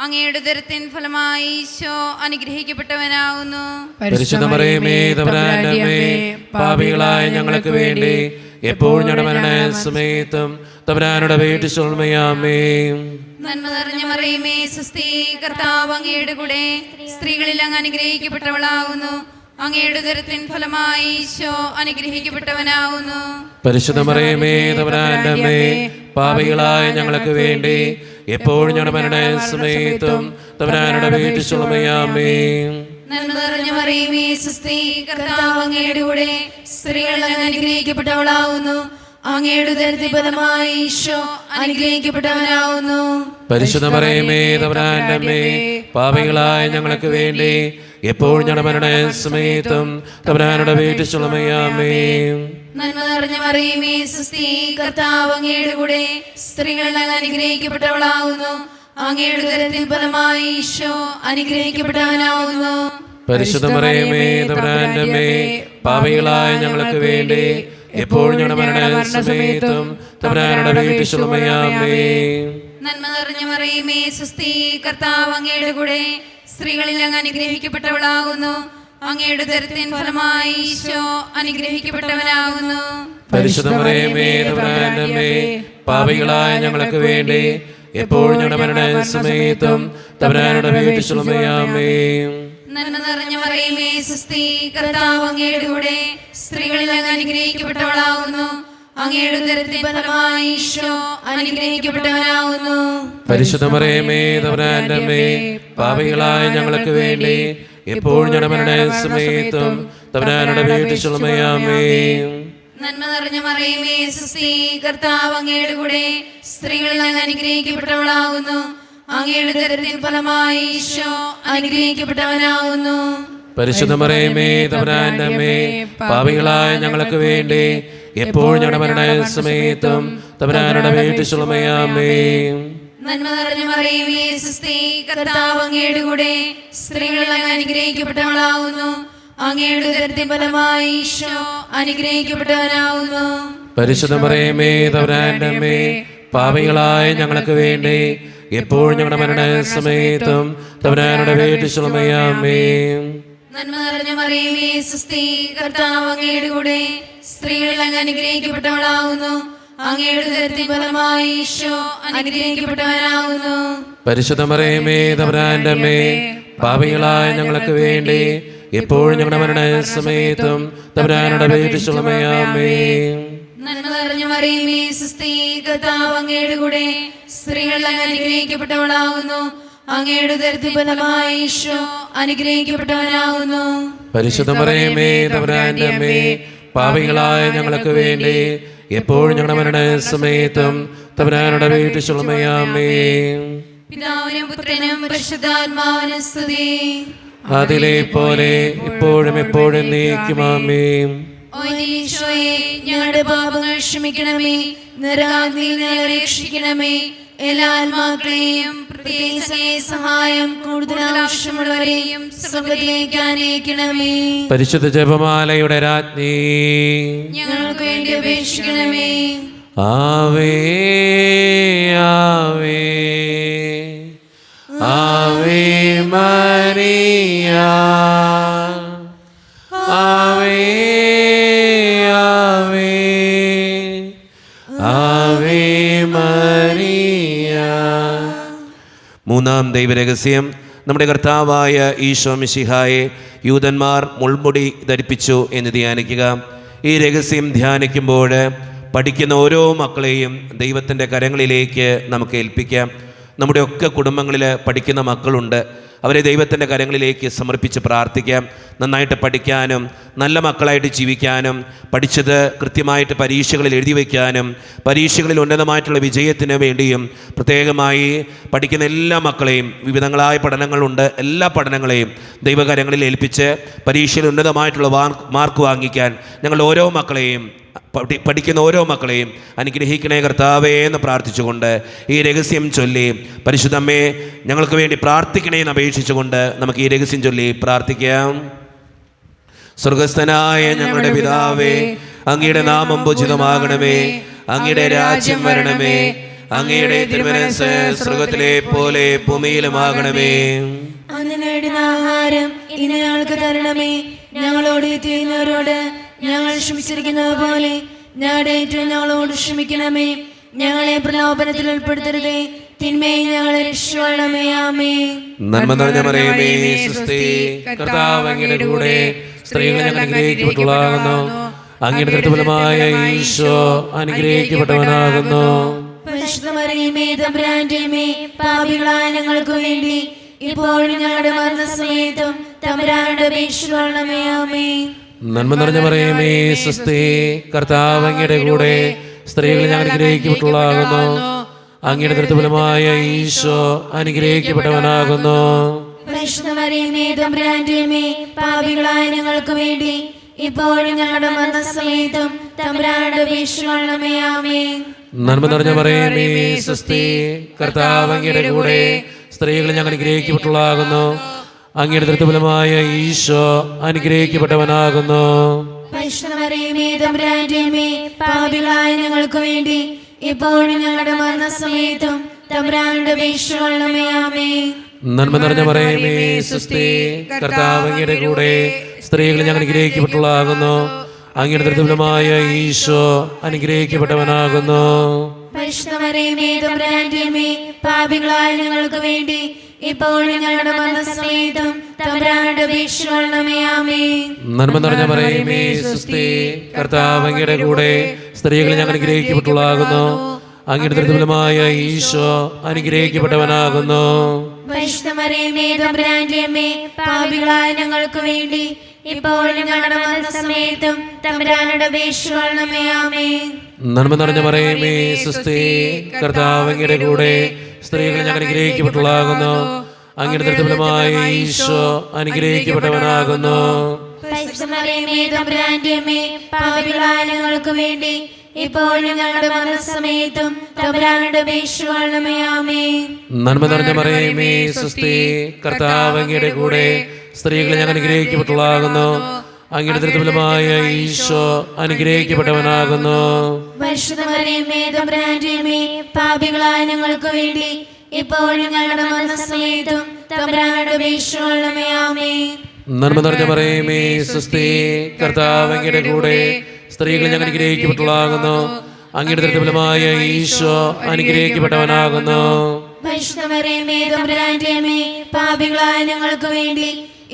അങ്ങയുടെ ഉദരത്തിൻ ഫലമായി ഈശോ അനുഗ്രഹിക്കപ്പെട്ടവനാവുന്നു. പരിശുദ്ധ മറിയമേ, തമ്പുരാന്റെ അമ്മേ, പാപികളായ ഞങ്ങൾക്ക് വേണ്ടി എപ്പോഴും ഞങ്ങളുടെ മരണസമയത്തും തമ്പുരാനോട് അപേക്ഷിച്ചുകൊള്ളണമേ. ആമേൻ. നന്മ നിറഞ്ഞ മറിയമേ, സ്വസ്തി, കർത്താവ് അങ്ങയുടെ കൂടെ സ്ത്രീകളിൽ അങ്ങ് അനുഗ്രഹിക്കപ്പെട്ടവളാവുന്നു. അങ്ങയുടെ ഉദരത്തിൻ ഫലമായി ഈശോ അനുഗ്രഹിക്കപ്പെട്ടവനാവുന്നു. പരിശുദ്ധ മറിയമേ, തമ്പുരാന്റെ അമ്മേ, പാപികളായ ഞങ്ങൾക്ക് വേണ്ടി എപ്പോഴും ഞങ്ങളുടെ മരണസമയത്തും തമ്പുരാനോട് അപേക്ഷിച്ചുകൊള്ളണമേ. ആമേൻ. നന്മ നിറഞ്ഞ മറിയമേ, സ്വസ്തി, കർത്താവ് അങ്ങയുടെ കൂടെ സ്ത്രീകളിൽ അങ്ങ് അനുഗ്രഹിക്കപ്പെട്ടവളാവുന്നു. അങ്ങയുടെ ഉദരത്തിൻ ഫലമായി ഈശോ അനുഗ്രഹിക്കപ്പെട്ടവനാവുന്നു. പരിശുദ്ധ മറിയമേ, തമ്പുരാന്റെ അമ്മേ, പാപികളായ ഞങ്ങൾക്ക് വേണ്ടി എപ്പോഴും ഞങ്ങളുടെ മരണസമയത്തും തമ്പുരാനോട് അപേക്ഷിച്ചുകൊള്ളണമേ. ആമേൻ. നന്മ നിറഞ്ഞ മറിയമേ, സ്വസ്തി, കർത്താവ് അങ്ങയുടെ കൂടെ സ്ത്രീകളിൽ അങ്ങ് അനുഗ്രഹിക്കപ്പെട്ടവളാവുന്നു. അങ്ങയുടെ ഉദരത്തിൻ ഫലമായി ഈശോ അനുഗ്രഹിക്കപ്പെട്ടവനാവുന്നു. പരിശുദ്ധ മറിയമേ, തമ്പുരാന്റെ അമ്മേ, പാപികളായ ഞങ്ങൾക്ക് വേണ്ടി എപ്പോഴും ഞങ്ങളുടെ മരണസമയത്തും തമ്പുരാനോട് അപേക്ഷിച്ചുകൊള്ളണമേ. ആമേൻ. നന്മ നിറഞ്ഞ മറിയമേ, സ്വസ്തി, കർത്താവ് അങ്ങയുടെ കൂടെ സ്ത്രീകളിൽ അങ്ങ് അനുഗ്രഹിക്കപ്പെട്ടവളാകുന്നു. അങ്ങയുടെ ഉദരത്തിൻ ഫലമായി ഈശോ അനുഗ്രഹിക്കപ്പെട്ടവനാകുന്നു. പരിശുദ്ധ മറിയമേ, തമ്പുരാന്റെ അമ്മേ, പാപികളായ ഞങ്ങൾക്ക് വേണ്ടി എപ്പോഴും ഞങ്ങളുടെ മരണസമയത്തും തമ്പുരാനോട് അപേക്ഷിച്ചുകൊള്ളണമേ. ആമേൻ. നന്മ നിറഞ്ഞ മറിയമേ, സ്വസ്തി, കർത്താവ് അങ്ങയുടെ കൂടെ സ്ത്രീകളിൽ അങ്ങ് അനുഗ്രഹിക്കപ്പെട്ടവളാകുന്നു. അങ്ങയുടെ ഉദരത്തിൻ ഫലമായി ഈശോ അനുഗ്രഹിക്കപ്പെട്ടവനാകുന്നു. പരിശുദ്ധ മറിയമേ, തമ്പുരാന്റെ അമ്മേ, പാപികളായ ഞങ്ങൾക്ക് വേണ്ടി എപ്പോഴും ഞങ്ങളുടെ മരണസമയത്തും തമ്പുരാനോട് അപേക്ഷിച്ചുകൊള്ളണമേ. ആമേൻ. നന്മ നിറഞ്ഞ മറിയമേ, സ്വസ്തി, കർത്താവ് അങ്ങയുടെ കൂടെ സ്ത്രീകളിൽ അങ്ങ് അനുഗ്രഹിക്കപ്പെട്ടവളാകുന്നു. അങ്ങയുടെ ഉദരത്തിൻ ഫലമായി ഈശോ അനുഗ്രഹിക്കപ്പെട്ടവനാകുന്നു. പരിശുദ്ധ മറിയമേ, തമ്പുരാന്റെ അമ്മേ, പാപികളായ ഞങ്ങൾക്ക് വേണ്ടി എപ്പോഴും ഞങ്ങളുടെ മരണസമയത്തും തമ്പുരാനോട് അപേക്ഷിച്ചുകൊള്ളണമേ. ആമേൻ. നന്മ നിറഞ്ഞ മറിയമേ, സ്വസ്തി, കർത്താവ് അങ്ങയുടെ കൂടെ സ്ത്രീകളിൽ അങ്ങ് അനുഗ്രഹിക്കപ്പെട്ടവളാകുന്നു. അങ്ങയുടെ ഉദരത്തിൻ ഫലമായി ഈശോ അനുഗ്രഹിക്കപ്പെട്ടവനാകുന്നു. പരിശുദ്ധ മറിയമേ, തമ്പുരാന്റെ അമ്മേ, പാപികളായ ഞങ്ങൾക്ക് വേണ്ടി എപ്പോഴും ഞങ്ങളുടെ മരണസമയത്തും തമ്പുരാനോട് അപേക്ഷിച്ചുകൊള്ളണമേ. ആമേൻ. നന്മ നിറഞ്ഞ മറിയമേ, സ്വസ്തി, കർത്താവ് അങ്ങയുടെ കൂടെ സ്ത്രീകളിൽ അങ്ങ് അനുഗ്രഹിക്കപ്പെട്ടവളാകുന്നു. അങ്ങയുടെ ഉദരത്തിൻ ഫലമായി ഈശോ അനുഗ്രഹിക്കപ്പെട്ടവനാകുന്നു. പരിശുദ്ധ മറിയമേ, തമ്പുരാന്റെ അമ്മേ, പാപികളായ ഞങ്ങൾക്ക് വേണ്ടി എപ്പോഴും ഞങ്ങളുടെ മരണസമയത്തും തമ്പുരാനോട് അപേക്ഷിച്ചുകൊള്ളണമേ. ആമേൻ. നന്മ നിറഞ്ഞ മറിയമേ, സ്വസ്തി, കർത്താവ് അങ്ങയുടെ കൂടെ സ്ത്രീകളിൽ അങ്ങ് അനുഗ്രഹിക്കപ്പെട്ടവളാകുന്നു. അങ്ങയുടെ ഉദരത്തിൻ ഫലമായി ഈശോ അനുഗ്രഹിക്കപ്പെട്ടവനാകുന്നു. പരിശുദ്ധ മറിയമേ, തമ്പുരാന്റെ അമ്മേ, പാപികളായ ഞങ്ങൾക്ക് വേണ്ടി എപ്പോഴും ഞങ്ങളുടെ മരണസമയത്തും തമ്പുരാനോട് അപേക്ഷിച്ചുകൊള്ളണമേ. ആമേൻ. പിതാവിനും പുത്രനും പരിശുദ്ധാത്മാവിനും സ്തുതി. അതിലെ പോലെ ഇപ്പോഴും എപ്പോഴും എന്നേക്കും. ആമേൻ. ഓ ഈശോയെ, ഞങ്ങളുടെ പാപങ്ങൾ ക്ഷമിക്കണമേ, നരകാഗ്നിയിൽ ഞങ്ങളെ രക്ഷിക്കണമേ. എല്ലാ ആത്മാക്കളെയും പ്രത്യേകിച്ച് സഹായം കൂടുതൽ ആവശ്യമുള്ളവരെയും സ്വർഗ്ഗത്തിലേക്ക് ആനയിക്കണമേ. പരിശുദ്ധ ജപമാലയുടെ രാജ്ഞി, ഞങ്ങൾക്ക് വേണ്ടി അപേക്ഷിക്കണമേ. ആവേ ആവേ ആവേ മരിയ, ആവേ ആവേ ആവേ മരിയ. മൂന്നാം ദൈവരഹസ്യം, നമ്മുടെ കർത്താവായ ഈശോ മിശിഹായെ യൂദന്മാർ മുൾമുടി ധരിപ്പിച്ചു എന്ന് ധ്യാനിക്കുക. ഈ രഹസ്യം ധ്യാനിക്കുമ്പോൾ പഠിക്കുന്ന ഓരോ മക്കളെയും ദൈവത്തിൻ്റെ കരങ്ങളിലേക്ക് നമുക്ക് ഏൽപ്പിക്കാം. നമ്മുടെ ഒക്കെ കുടുംബങ്ങളിൽ പഠിക്കുന്ന മക്കളുണ്ട്. അവരെ ദൈവത്തിൻ്റെ കരങ്ങളിലേക്ക് സമർപ്പിച്ച് പ്രാർത്ഥിക്കാം. നന്നായിട്ട് പഠിക്കാനും നല്ല മക്കളായിട്ട് ജീവിക്കാനും പഠിച്ചത് കൃത്യമായിട്ട് പരീക്ഷകളിൽ എഴുതി വയ്ക്കാനും പരീക്ഷകളിൽ ഉന്നതമായിട്ടുള്ള വിജയത്തിന് വേണ്ടിയും പ്രത്യേകമായി പഠിക്കുന്ന എല്ലാ മക്കളെയും, വിവിധങ്ങളായ പഠനങ്ങളുണ്ട്, എല്ലാ പഠനങ്ങളെയും ദൈവകരങ്ങളിൽ ഏൽപ്പിച്ച് പരീക്ഷയിൽ ഉന്നതമായിട്ടുള്ള മാർക്ക് വാങ്ങിക്കാൻ ഞങ്ങൾ ഓരോ മക്കളെയും പഠിക്കുന്ന ഓരോ മക്കളെയും അനുഗ്രഹിക്കണേ കർത്താവേ എന്ന് പ്രാർത്ഥിച്ചുകൊണ്ട് ഈ രഹസ്യം ചൊല്ലി പരിശുദ്ധമ്മേ ഞങ്ങൾക്ക് വേണ്ടി പ്രാർത്ഥിക്കണേ എന്ന് അപേക്ഷിച്ചുകൊണ്ട് നമുക്ക് ഈ രഹസ്യം ചൊല്ലി പ്രാർത്ഥിക്കാം. സ്വർഗസ്ഥനായ ഞങ്ങളുടെ പിതാവേ, അങ്ങയുടെ നാമം പൂജിതമാകണമേ, അങ്ങയുടെ രാജ്യം വരണമേ, അങ്ങയുടെ തിരുമനസ്സ് സ്വർഗത്തിലെ പോലെ ഭൂമിയിലുമാകണമേ. അന്ന് നേടുന്ന ആഹാരം ഇന്ന് ഞങ്ങൾക്ക് തരണമേ. ഞങ്ങളോട് ചെയ്യുന്നവരോട് ഞങ്ങൾ ക്ഷമിച്ചിരിക്കുന്നത് പോലെ ഞങ്ങളുടെ ഏറ്റവും ഞങ്ങളോട് ക്ഷമിക്കണമേ. ഞങ്ങളെ പ്രലോഭനത്തിൽ ഉൾപ്പെടുത്തരുതേ, തിന്മയെ ഞങ്ങളെ രക്ഷിക്കണമേ. ആമേൻ. നന്മ നിറഞ്ഞ മറിയമേ, സ്വസ്തി, കർത്താവ് അങ്ങയുടെ കൂടെ സ്ത്രീകളെ ഞങ്ങൾ അനുഗ്രഹിക്കപ്പെട്ടവളാകുന്നു. അങ്ങയുടെ തൃപ്തിഫലമായ ഈശോ അനുഗ്രഹിക്കപ്പെട്ടവനാകുന്നു. പരിശുദ്ധ മറിയമേ, തമ്പുരാന്റെ അമ്മേ, പാപികളായ ഞങ്ങൾക്ക് വേണ്ടി ഇപ്പോഴും ഞങ്ങളുടെ മരണസമയത്തും തമ്പുരാനോട് അപേക്ഷിക്കണമേ. ആമേൻ. നന്മ നിറഞ്ഞ മറിയമേ, സ്വസ്തി, കർത്താവ് അങ്ങയുടെ കൂടെ സ്ത്രീകളെ ഞങ്ങൾ അനുഗ്രഹിക്കപ്പെട്ടവളാകുന്നു. അങ്ങയുടെ തൃപ്തിഫലമായ ഈശോ അനുഗ്രഹിക്കപ്പെട്ടവനാകുന്നു. പരിശുദ്ധ മറിയമേ, തമ്പുരാന്റെ അമ്മേ, പാപികളായ ഞങ്ങൾക്ക് വേണ്ടി ഇപ്പോഴും ഞങ്ങളുടെ മരണസമയത്തും തമ്പുരാനോട് അപേക്ഷിക്കണമേ. ആമേൻ. നന്മ നിറഞ്ഞ മറിയമേ, സ്വസ്തി, കർത്താവ് അങ്ങയുടെ കൂടെ സ്ത്രീകളെ ഞങ്ങൾ അനുഗ്രഹിക്കപ്പെട്ടവളാകുന്നു. അങ്ങയുടെ തൃപ്തിഫലമായ ഈശോ അനുഗ്രഹിക്കപ്പെട്ടവനാകുന്നു. പരിശുദ്ധ മറിയമേ, തമ്പുരാന്റെ അമ്മേ, പാപികളായ ഞങ്ങൾക്ക് വേണ്ടി ഇപ്പോഴും ഞങ്ങളുടെ മരണസമയത്തും തമ്പുരാനോട് അപേക്ഷിക്കണമേ. ആമേൻ. നന്മ നിറഞ്ഞ മറിയമേ, സ്വസ്തി, കർത്താവ് അങ്ങയുടെ കൂടെ സ്ത്രീകളെ ഞങ്ങൾ അനുഗ്രഹിക്കപ്പെട്ടവളാകുന്നു. അങ്ങയുടെ തൃപ്തിഫലമായ ഈശോ അനുഗ്രഹിക്കപ്പെട്ടവനാകുന്നു. പരിശുദ്ധ മറിയമേ, തമ്പുരാന്റെ അമ്മേ, പാപികളായ ഞങ്ങൾക്ക് വേണ്ടി ഇപ്പോഴും ഞങ്ങളുടെ മരണസമയത്തും തമ്പുരാനോട് അപേക്ഷിക്കണമേ. ആമേൻ. നന്മ നിറഞ്ഞ മറിയമേ, സ്വസ്തി, കർത്താവ് അങ്ങയുടെ കൂടെ സ്ത്രീകളെ ഞങ്ങൾ അനുഗ്രഹിക്കപ്പെട്ടവളാകുന്നു. അങ്ങയുടെ തൃപ്തിഫലമായ ഈശോ അനുഗ്രഹിക്കപ്പെട്ടവനാകുന്നു. പരിശുദ്ധ മറിയമേ, തമ്പുരാന്റെ അമ്മേ, പാപികളായ ഞങ്ങൾക്ക് വേണ്ടി ഇപ്പോഴും ഞങ്ങളുടെ മരണസമയത്തും തമ്പുരാനോട് അപേക്ഷിക്കണമേ. ആമേൻ. നന്മ നിറഞ്ഞ മറിയമേ, സ്വസ്തി, കർത്താവ് അങ്ങയുടെ കൂടെ സ്ത്രീകളെ ഞങ്ങൾ അനുഗ്രഹിക്കപ്പെട്ടവളാകുന്നു. അങ്ങയുടെ തൃപ്തിഫലമായ ഈശോ അനുഗ്രഹിക്കപ്പെട്ടവനാകുന്നു. പരിശുദ്ധ മറിയമേ, തമ്പുരാന്റെ അമ്മേ, പാപികളായ ഞങ്ങൾക്ക് വേണ്ടി ഇപ്പോഴും ഞങ്ങളുടെ മരണസമയത്തും തമ്പുരാനോട് അപേക്ഷിക്കണമേ. ആമേൻ. നന്മ നിറഞ്ഞ മറിയമേ, സ്വസ്തി, കർത്താവ് അങ്ങയുടെ കൂടെ സ്ത്രീകളെ ഞങ്ങൾ അനുഗ്രഹിക്കപ്പെട്ടവളാകുന്നു. അങ്ങയുടെ തൃപ്തിഫലമായ ഈശോ അനുഗ്രഹിക്കപ്പെട്ടവനാകുന്നു. പരിശുദ്ധ മറിയമേ, തമ്പുരാന്റെ അമ്മേ, പാപികളായ ഞങ്ങൾക്ക് വേണ്ടി ഇപ്പോഴും ഞങ്ങളുടെ മരണസമയത്തും തമ്പുരാനോട് അപേക്ഷിക്കണമേ. ആമേൻ. നന്മ നിറഞ്ഞ മറിയമേ, സ്വസ്തി, കർത്താവ് അങ്ങയുടെ കൂടെ സ്ത്രീകളെ ഞങ്ങൾ അനുഗ്രഹിക്കപ്പെട്ടവളാകുന്നു. അങ്ങയുടെ തൃപ്തിഫലമായ ഈശോ അനുഗ്രഹിക്കപ്പെട്ടവനാകുന്നു. പരിശുദ്ധ മറിയമേ, തമ്പുരാന്റെ അമ്മേ, പാപികളായ ഞങ്ങൾക്ക് വേണ്ടി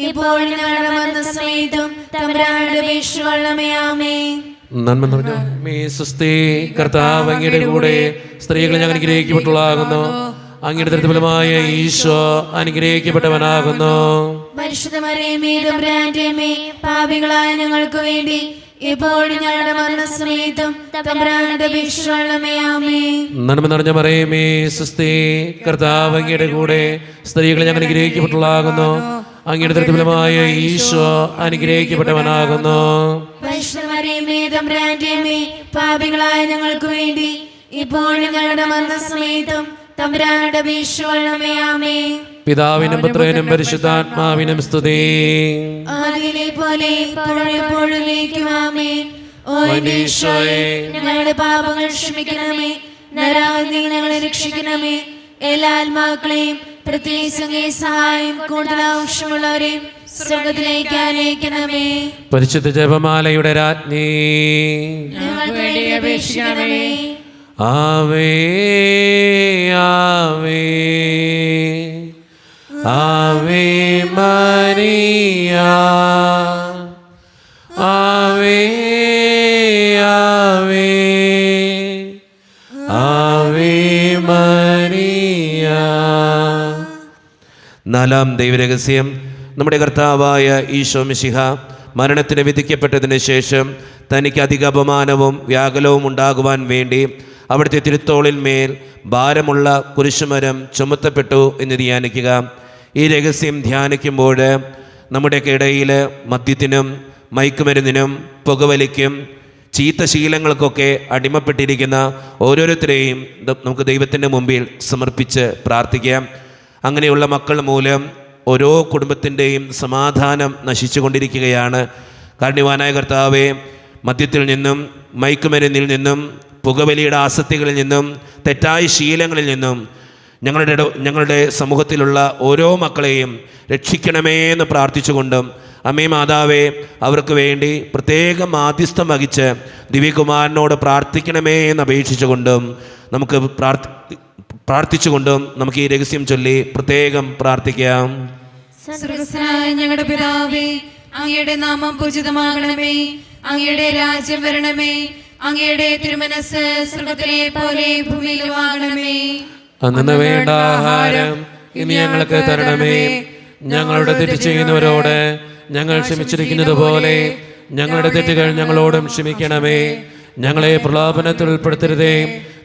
ഇപ്പോഴും ഞങ്ങളുടെ മരണസമയത്തും തമ്പുരാനോട് അപേക്ഷിക്കണമേ. ആമേൻ. നന്മ നിറഞ്ഞ മറിയമേ, സ്വസ്തി, കർത്താവ് അങ്ങയുടെ കൂടെ സ്ത്രീകളെ ഞങ്ങൾ അനുഗ്രഹിക്കപ്പെട്ടവളാകുന്നു. അങ്ങയുടെ തൃപ്തിഫലമായ ഈശോ അനുഗ്രഹിക്കപ്പെട്ടവനാകുന്നു. പരിശുദ്ധ മറിയമേ, തമ്പുരാന്റെ അമ്മേ, പാപികളായ ഞങ്ങൾക്ക് വേണ്ടി ഇപ്പോഴും ഞങ്ങളുടെ മരണസമയത്തും തമ്പുരാനോട് അപേക്ഷിക്കണമേ. ആമേൻ. നന്മ നിറഞ്ഞ മറിയമേ, സ്വസ്തി, കർത്താവ് അങ്ങയുടെ കൂടെ സ്ത്രീകളെ ഞങ്ങൾ അനുഗ്രഹിക്കപ്പെട്ടവളാകുന്നു. അങ്ങയുടെ തൃപ്തിഫലമായ ഈശോ അനുഗ്രഹിക്കപ്പെട്ടവനാകുന്നു. പരിശുദ്ധ മറിയമേ, തമ്പുരാന്റെ അമ്മേ, പാപികളായ ഞങ്ങൾക്ക് വേണ്ടി ഇപ്പോഴും ഞങ്ങളുടെ മരണസമയത്തും തമ്പുരാനോട് അപേക്ഷിക്കണമേ. ആമേൻ. പിതാവിനും പുത്രനും പരിശുദ്ധാത്മാവിനും സ്തുതി. ആദിയിലെ പോലെ ഇപ്പോഴും എപ്പോഴും ആമേൻ. ഓ എൻ്റെ ഈശോയെ, ഞങ്ങളുടെ പാപങ്ങൾ ക്ഷമിക്കണമേ, നരകാഗ്നിയിൽ ഞങ്ങളെ രക്ഷിക്കണമേ. എല്ലാ ആത്മാക്കളെയും പ്രത്യേകിച്ച് അങ്ങേ സഹായം കൂടുതൽ ആവശ്യമുള്ളവരെയും സ്വർഗത്തിലേക്ക് അനയിക്കണമേ. പരിശുദ്ധ ജപമാലയുടെ രാജ്ഞി, ഞങ്ങൾക്ക് വേണ്ടി അപേക്ഷിക്കണമേ. ആവേ ആവേ ആവേ മരിയ, ആവേ ആവേ ആവേ മരിയ. നാലാം ദൈവരഹസ്യം, നമ്മുടെ കർത്താവായ ഈശോ മിശിഹ മരണത്തിന് വിധിക്കപ്പെട്ടതിന് ശേഷം തനിക്ക് അധിക അപമാനവും വ്യാകുലവും ഉണ്ടാകുവാൻ വേണ്ടി അവിടുത്തെ തിരുത്തോളിന്മേൽ ഭാരമുള്ള കുരിശുമരം ചുമത്തപ്പെട്ടു എന്ന് ധ്യാനിക്കുക. ഈ രഹസ്യം ധ്യാനിക്കുമ്പോൾ നമ്മുടെയൊക്കെ ഇടയിൽ മദ്യത്തിനും മയക്കുമരുന്നിനും പുകവലിക്കും ചീത്ത ശീലങ്ങൾക്കൊക്കെ അടിമപ്പെട്ടിരിക്കുന്ന ഓരോരുത്തരെയും നമുക്ക് ദൈവത്തിൻ്റെ മുമ്പിൽ സമർപ്പിച്ച് പ്രാർത്ഥിക്കാം. അങ്ങനെയുള്ള മക്കൾ മൂലം ഓരോ കുടുംബത്തിൻ്റെയും സമാധാനം നശിച്ചുകൊണ്ടിരിക്കുകയാണ്. കാരുണ്യവാനായ കർത്താവേ, മദ്യത്തിൽ നിന്നും മയക്കുമരുന്നിൽ നിന്നും പുകവലിയുടെ ആസക്തികളിൽ നിന്നും തെറ്റായ ശീലങ്ങളിൽ നിന്നും ഞങ്ങളുടെ സമൂഹത്തിലുള്ള ഓരോ മക്കളെയും രക്ഷിക്കണമേ എന്ന് പ്രാർത്ഥിച്ചുകൊണ്ടും, അമ്മേ മാതാവേ, അവർക്ക് വേണ്ടി പ്രത്യേകം മാധ്യസ്ഥം വഹിച്ച് ദിവ്യകുമാരനോട് പ്രാർത്ഥിക്കണമേ എന്ന് അപേക്ഷിച്ചുകൊണ്ടും നമുക്ക് പ്രാർത്ഥിച്ചുകൊണ്ടും നമുക്ക് ഈ രഹസ്യം ചൊല്ലി പ്രത്യേകം പ്രാർത്ഥിക്കാം. സ്വർഗ്ഗസ്ഥനായ ഞങ്ങളുടെ പിതാവേ, അങ്ങയുടെ നാമം പൂജിതമാകണമേ. അങ്ങയുടെ രാജ്യം വരണമേ. അങ്ങയുടെ തിരുമനസ്സ് സ്വർഗ്ഗത്തിലെ പോലെ ഭൂമിയിലുമാകണമേ. അന്ന് വേണ്ട ആഹാരം ഇനി ഞങ്ങൾക്ക് തരണമേ. ഞങ്ങളുടെ തെറ്റ് ചെയ്യുന്നവരോട് ഞങ്ങൾ ക്ഷമിച്ചിരിക്കുന്നത് പോലെ ഞങ്ങളുടെ തെറ്റുകൾ ഞങ്ങളോടും ക്ഷമിക്കണമേ. ഞങ്ങളെ പ്രലോഭനത്തിൽ ഉൾപ്പെടുത്തരുതേ,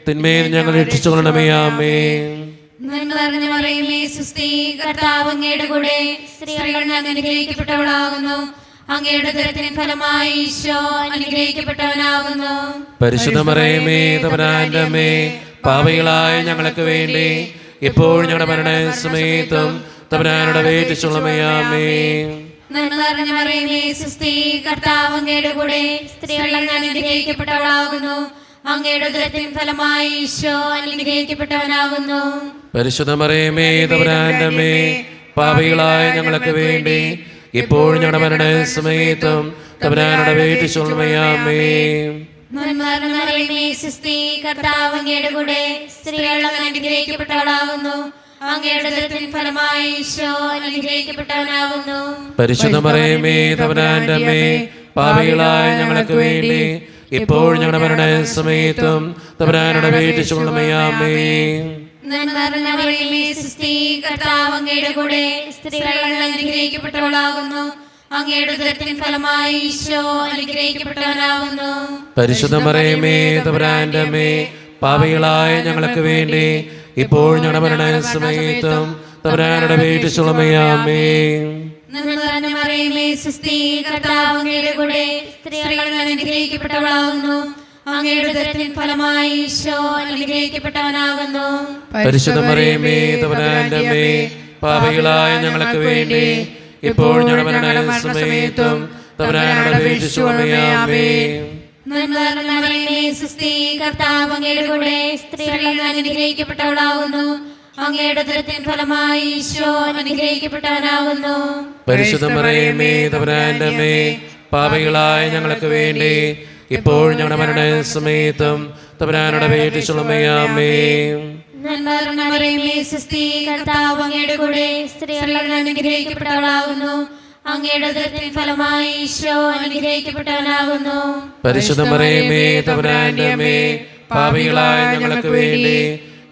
തിന്മയിൽ ഞങ്ങൾ രക്ഷിച്ചുകൊള്ളണമേ. ആമേൻ. നന്മ നിറഞ്ഞ മറിയമേ, സുസ്തി, കർത്താവ് അങ്ങയുടെ കൂടെ, സ്ത്രീകൾ അങ്ങ് അനുഗ്രഹിക്കപ്പെട്ടവളാകുന്നു. അങ്ങയുടെ ഉദരത്തിൻ ഫലമായി ഈശോ അനുഗ്രഹിക്കപ്പെട്ടവനാകുന്നു. പരിശുദ്ധ മറിയമേ, തമ്പുരാന്റെ അമ്മേ, പാപികളായ ഞങ്ങൾക്ക് വേണ്ടി ഇപ്പോൾ ഞങ്ങളുടെ മരണസമയത്തും തമ്പുരാനോട് അപേക്ഷിച്ചുകൊള്ളണമേ. ആമേൻ. നന്മ നിറഞ്ഞ മറിയമേ, സുസ്തി, കർത്താവ് അങ്ങയുടെ കൂടെ, സ്ത്രീകൾ അങ്ങ് അനുഗ്രഹിക്കപ്പെട്ടവളാകുന്നു. അങ്ങയുടെ ഉദരത്തിൻ ഫലമായി ഈശോ അനുഗ്രഹിക്കപ്പെട്ടവനാകുന്നു. പരിശുദ്ധ മറിയമേ, തമ്പുരാന്റെ അമ്മേ, പാപികളായ ഞങ്ങൾക്ക് വേണ്ടി ഇപ്പോൾ ഞങ്ങളുടെ മരണസമയത്തും തമ്പുരാനോട് അപേക്ഷിച്ചുകൊള്ളണമേ. ആമേൻ. നന്മ നിറഞ്ഞ മറിയമേ, സുസ്തി, കർത്താവ് അങ്ങയുടെ കൂടെ, സ്ത്രീകൾ അങ്ങ് അനുഗ്രഹിക്കപ്പെട്ടവളാകുന്നു. അങ്ങയുടെ ഉദരത്തിൻ ഫലമായി ഈശോ അനുഗ്രഹിക്കപ്പെട്ടവനാകുന്നു. പരിശുദ്ധ മറിയമേ, തമ്പുരാന്റെ അമ്മേ, പാപികളായ ഞങ്ങൾക്ക് വേണ്ടി ഇപ്പോൾ ഞങ്ങളുടെ മരണസമയത്തും തമ്പുരാനോട് അപേക്ഷിച്ചുകൊള്ളണമേ. ആമേൻ. നന്മ നിറഞ്ഞ മറിയമേ, സുസ്തി, കർത്താവ് അങ്ങയുടെ കൂടെ, സ്ത്രീകൾ അങ്ങ് അനുഗ്രഹിക്കപ്പെട്ടവളാകുന്നു. അങ്ങയുടെ ഉദരത്തിൻ ഫലമായി ഈശോ അനുഗ്രഹിക്കപ്പെട്ടവനാകുന്നു. പരിശുദ്ധ മറിയമേ, തമ്പുരാന്റെ അമ്മേ, പാപികളായ ഞങ്ങൾക്ക് വേണ്ടി ഇപ്പോൾ ഞങ്ങളുടെ മരണസമയത്തും തമ്പുരാനോട് അപേക്ഷിച്ചുകൊള്ളണമേ. ആമേൻ. നന്മ നിറഞ്ഞ മറിയമേ, സുസ്തി, കർത്താവ് അങ്ങയുടെ കൂടെ, സ്ത്രീകൾ അങ്ങ് അനുഗ്രഹിക്കപ്പെട്ടവളാകുന്നു. അങ്ങയുടെ ഉദരത്തിൻ ഫലമായി ഈശോ അനുഗ്രഹിക്കപ്പെട്ടവനാകുന്നു. പരിശുദ്ധ മറിയമേ, തമ്പുരാന്റെ അമ്മേ, പാപികളായ ഞങ്ങൾക്ക് വേണ്ടി ഇപ്പോൾ ഞങ്ങളുടെ മരണസമയത്തും തമ്പുരാനോട് അപേക്ഷിച്ചുകൊള്ളണമേ. ആമേൻ. നന്മ നിറഞ്ഞ മറിയമേ, സുസ്തി, കർത്താവ് അങ്ങയുടെ കൂടെ, സ്ത്രീകൾ അങ്ങ് അനുഗ്രഹിക്കപ്പെട്ടവളാകുന്നു. അങ്ങയുടെ ഉദരത്തിൻ ഫലമായി ഈശോ അനുഗ്രഹിക്കപ്പെട്ടവനാകുന്നു. പരിശുദ്ധ മറിയമേ, തമ്പുരാന്റെ അമ്മേ, പാപികളായ ഞങ്ങൾക്ക് വേണ്ടി ഇപ്പോൾ ഞങ്ങളുടെ മരണസമയത്തും തമ്പുരാനോട് അപേക്ഷിച്ചുകൊള്ളണമേ. ആമേൻ. നന്മ നിറഞ്ഞ മറിയമേ, സുസ്തി, കർത്താവ് അങ്ങയുടെ കൂടെ, സ്ത്രീകൾ അങ്ങ് അനുഗ്രഹിക്കപ്പെട്ടവളാകുന്നു. അങ്ങയുടെ ഉദരത്തിൻ ഫലമായി ഈശോ അനുഗ്രഹിക്കപ്പെട്ടവനാകുന്നു. പരിശുദ്ധ മറിയമേ, തമ്പുരാന്റെ അമ്മേ, പാപികളായ ഞങ്ങൾക്ക് വേണ്ടി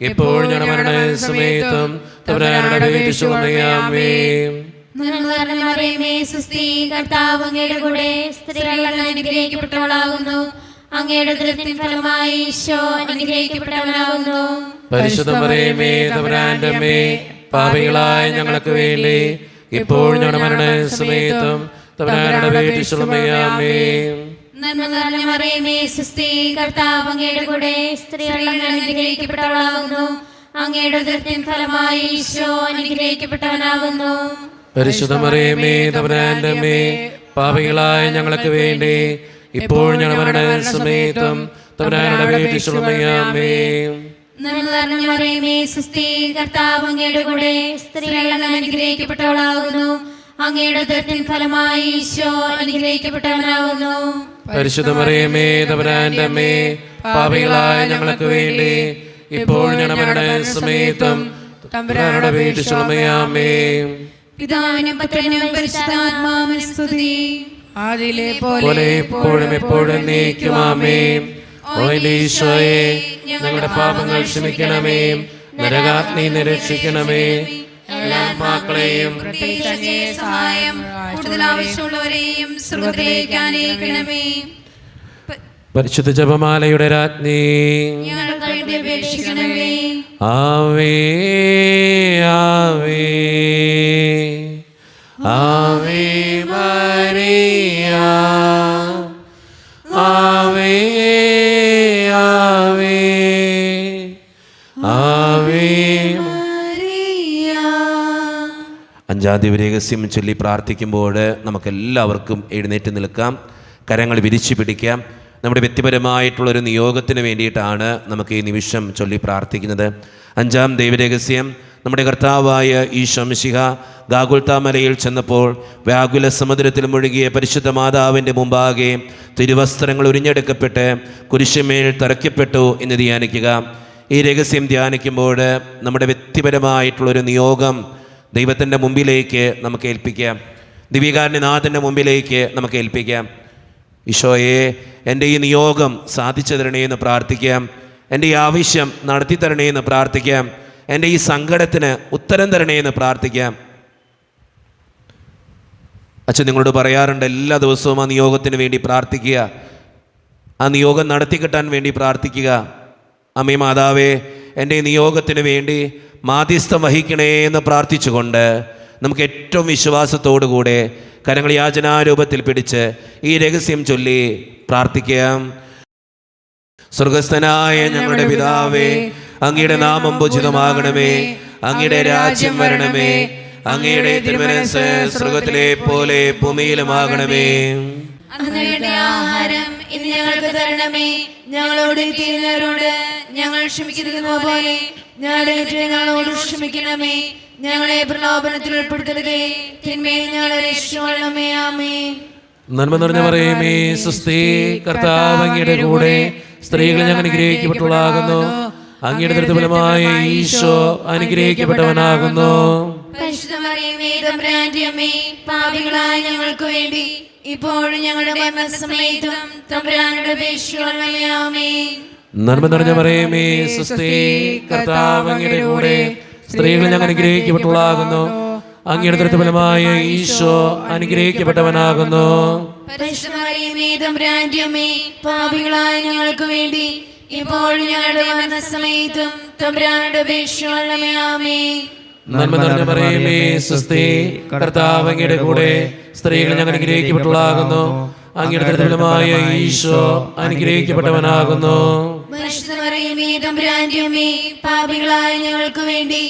ഇപ്പോൾ ഞങ്ങളുടെ മരണസമയത്തും തമ്പുരാനോട് അപേക്ഷിച്ചുകൊള്ളണമേ. ആമേൻ. നന്മ നിറഞ്ഞ മറിയമേ, സുസ്തി, കർത്താവ് അങ്ങയുടെ കൂടെ, സ്ത്രീകൾ അങ്ങ് അനുഗ്രഹിക്കപ്പെട്ടവളാകുന്നു. അങ്ങയുടെ ഉദരത്തിൻ ഫലമായി ഈശോ അനുഗ്രഹിക്കപ്പെട്ടവനാകുന്നു. പരിശുദ്ധ മറിയമേ, തമ്പുരാന്റെ അമ്മേ, പാപികളായ ഞങ്ങൾക്ക് വേണ്ടി ഇപ്പോൾ ഞങ്ങളുടെ മരണസമയത്തും തമ്പുരാനോട് അപേക്ഷിച്ചുകൊള്ളണമേ. ആമേൻ. നന്മ നിറഞ്ഞ മറിയമേ, സുസ്തി, കർത്താവ് അങ്ങയുടെ കൂടെ, സ്ത്രീകൾ അങ്ങ് അനുഗ്രഹിക്കപ്പെട്ടവളാകുന്നു. അങ്ങയുടെ ഉദരത്തിൻ ഫലമായി ഈശോ അനുഗ്രഹിക്കപ്പെട്ടവനാകുന്നു. പരിശുദ്ധ മറിയമേ, തമ്പുരാന്റെ അമ്മേ, പാപികളായ ഞങ്ങൾക്ക് വേണ്ടി ഇപ്പോൾ ഞങ്ങളുടെ മരണസമയത്തും തമ്പുരാനോട് അപേക്ഷിച്ചുകൊള്ളണമേ. ആമേൻ. നന്മ നിറഞ്ഞ മറിയമേ സുസ്ഥി, കർത്താവ് അങ്ങയുടെ കൂടെ സ്ത്രീകൾ അങ്ങ് അനുഗ്രഹിക്കപ്പെട്ടവളാകുന്നു. അങ്ങയുടെ ഉദരത്തിൻ ഫലമായി ഈശോ അനുഗ്രഹിക്കപ്പെട്ടവനാകുന്നു. പരിശുദ്ധ മറിയമേ തമ്പുരാന്റെ അമ്മേ, പാപികളായ ഞങ്ങൾക്ക് വേണ്ടി ഇപ്പോൾ ഞങ്ങളുടെ സമയത്തും തമ്പുരാനോട് അപേക്ഷിച്ചുകൊള്ളണമേ. പിതാവിനും പുത്രനും പരിശുദ്ധാത്മാവിനും സ്തുതി. ആദിയിലെ പോലെ എപ്പോഴും എപ്പോഴും എന്നേക്കും ആമേൻ. ഓ എൻ്റെ ഈശോയെ, ഞങ്ങളുടെ പാപങ്ങൾ ക്ഷമിക്കണമേ, നരകാഗ്നി നിരക്ഷിക്കണമേ, എല്ലാ ആത്മാക്കളെയും പ്രത്യേകിച്ച് അങ്ങേ സഹായം കൂടുതൽ ആവശ്യമുള്ളവരെയും സ്വർഗ്ഗത്തിലേക്ക് ആനയിക്കണമേ. പരിശുദ്ധ ജപമാലയുടെ രാജ്ഞി ഞങ്ങൾക്ക് വേണ്ടി അപേക്ഷിക്കണമേ. ആവേ ആവേ ആവേ മരിയ, ആവേ ആവേ ആവേ. അഞ്ചാം ദിവരഹസ്യം ചൊല്ലി പ്രാർത്ഥിക്കുമ്പോൾ നമുക്കെല്ലാവർക്കും എഴുന്നേറ്റ് നിൽക്കാം, കരങ്ങൾ വിരിച്ചു പിടിക്കാം. നമ്മുടെ വ്യക്തിപരമായിട്ടുള്ളൊരു നിയോഗത്തിന് വേണ്ടിയിട്ടാണ് നമുക്ക് ഈ നിമിഷം ചൊല്ലി പ്രാർത്ഥിക്കുന്നത്. അഞ്ചാം ദൈവരഹസ്യം, നമ്മുടെ കർത്താവായ ഈശോ മിശിഹ ഗാഗുൽത്താമലയിൽ ചെന്നപ്പോൾ വ്യാകുല സമുദ്രത്തിൽ മുഴുകിയ പരിശുദ്ധ മാതാവിൻ്റെ മുമ്പാകെ തിരുവസ്ത്രങ്ങൾ ഉരിഞ്ഞെടുക്കപ്പെട്ട് കുരിശുമേൽ തറയ്ക്കപ്പെട്ടു എന്ന് ധ്യാനിക്കുക. ഈ രഹസ്യം ധ്യാനിക്കുമ്പോൾ നമ്മുടെ വ്യക്തിപരമായിട്ടുള്ളൊരു നിയോഗം ദൈവത്തിൻ്റെ മുമ്പിലേക്ക് നമുക്ക് ഏൽപ്പിക്കാം, ദിവ്യകാരുണ്യനാഥൻ്റെ മുമ്പിലേക്ക് നമുക്ക് ഏൽപ്പിക്കാം. ഈശോയെ, എൻ്റെ ഈ നിയോഗം സാധിച്ചു തരണേ എന്ന് പ്രാർത്ഥിക്കാം. എൻ്റെ ഈ ആവശ്യം നടത്തി തരണേ എന്ന് പ്രാർത്ഥിക്കാം. എൻ്റെ ഈ സങ്കടത്തിന് ഉത്തരം തരണേ എന്ന് പ്രാർത്ഥിക്കാം. അച്ഛൻ നിങ്ങളോട് പറയാറുണ്ട്, എല്ലാ ദിവസവും ആ നിയോഗത്തിന് വേണ്ടി പ്രാർത്ഥിക്കുക, ആ നിയോഗം നടത്തി കിട്ടാൻ വേണ്ടി പ്രാർത്ഥിക്കുക. അമ്മേ മാതാവേ, എൻ്റെ ഈ നിയോഗത്തിന് വേണ്ടി മാധ്യസ്ഥം വഹിക്കണേ എന്ന് പ്രാർത്ഥിച്ചുകൊണ്ട് നമുക്ക് ഏറ്റവും വിശ്വാസത്തോടു കൂടെ കരങ്ങൾ യാചനാരൂപത്തിൽ പിടിച്ച് ഈ രഹസ്യം ചൊല്ലി പ്രാർത്ഥിക്കാം. സ്വർഗസ്ഥനായ ഞങ്ങളുടെ പിതാവേ, അങ്ങയുടെ നാമം പൂജിതമാകണമേ, അങ്ങയുടെ രാജ്യം വരണമേ, അങ്ങയുടെ തിരുമനസ്സ് സ്വർഗത്തിലെ പോലെ ഭൂമിയിലുമാകണമേ. അന്ന് വേണ്ട ആഹാരം ഇന്ന് ഞങ്ങൾക്ക് തരണമേ. ഞങ്ങളോട് ചെയ്യുന്നവരോട് ഞങ്ങൾ ക്ഷമിക്കുന്നത് പോലെ ഞങ്ങളോട് ക്ഷമിക്കണമേ. ഞങ്ങളെ പ്രലോഭനത്തിൽ ഉൾപ്പെടുത്തരുതേ, തിന്മയെ ഞങ്ങളെ രക്ഷിക്കണമേ. ആമേൻ. നന്മ നിറഞ്ഞ മറിയമേ സുസ്ഥി, കർത്താവ് അങ്ങയുടെ കൂടെ സ്ത്രീകൾ ഞങ്ങൾ അനുഗ്രഹിക്കപ്പെട്ടവളാകുന്നു. അങ്ങയുടെ ദൃഢഫലമായ ഈശോ അനുഗ്രഹിക്കപ്പെട്ടവനാകുന്നു. പരിശുദ്ധ മറിയമേ തമ്പുരാന്റെ അമ്മേ, പാപികളായ ഞങ്ങൾക്ക് വേണ്ടി ഇപ്പോഴും ഞങ്ങളുടെ മരണസമയത്തും തമ്പുരാനോട് അപേക്ഷിക്കണമേ. ആമേൻ. നന്മ നിറഞ്ഞ മറിയമേ സുസ്ഥി, കർത്താവ് അങ്ങയുടെ കൂടെ സ്ത്രീകൾ ഞങ്ങൾ അനുഗ്രഹിക്കപ്പെട്ടവളാകുന്നു. അങ്ങയുടെ ദൃഢഫലമായ ഈശോ അനുഗ്രഹിക്കപ്പെട്ടവനാകുന്നു. പരിശുദ്ധ മറിയമേ തമ്പുരാന്റെ അമ്മേ, പാപികളായ ഞങ്ങൾക്ക് വേണ്ടി ഇപ്പോഴും ഞങ്ങളുടെ മരണസമയത്തും തമ്പുരാനോട് അപേക്ഷിക്കണമേ. ആമേൻ. നന്മ നിറഞ്ഞ മറിയമേ സുസ്ഥി, കർത്താവ് അങ്ങയുടെ കൂടെ സ്ത്രീകൾ ഞങ്ങൾ അനുഗ്രഹിക്കപ്പെട്ടവളാകുന്നു. അങ്ങയുടെ ദൃഢഫലമായ ഈശോ അനുഗ്രഹിക്കപ്പെട്ടവനാകുന്നു. പരിശുദ്ധ മറിയമേ തമ്പുരാന്റെ അമ്മേ, പാപികളായ ഞങ്ങൾക്ക് വേണ്ടി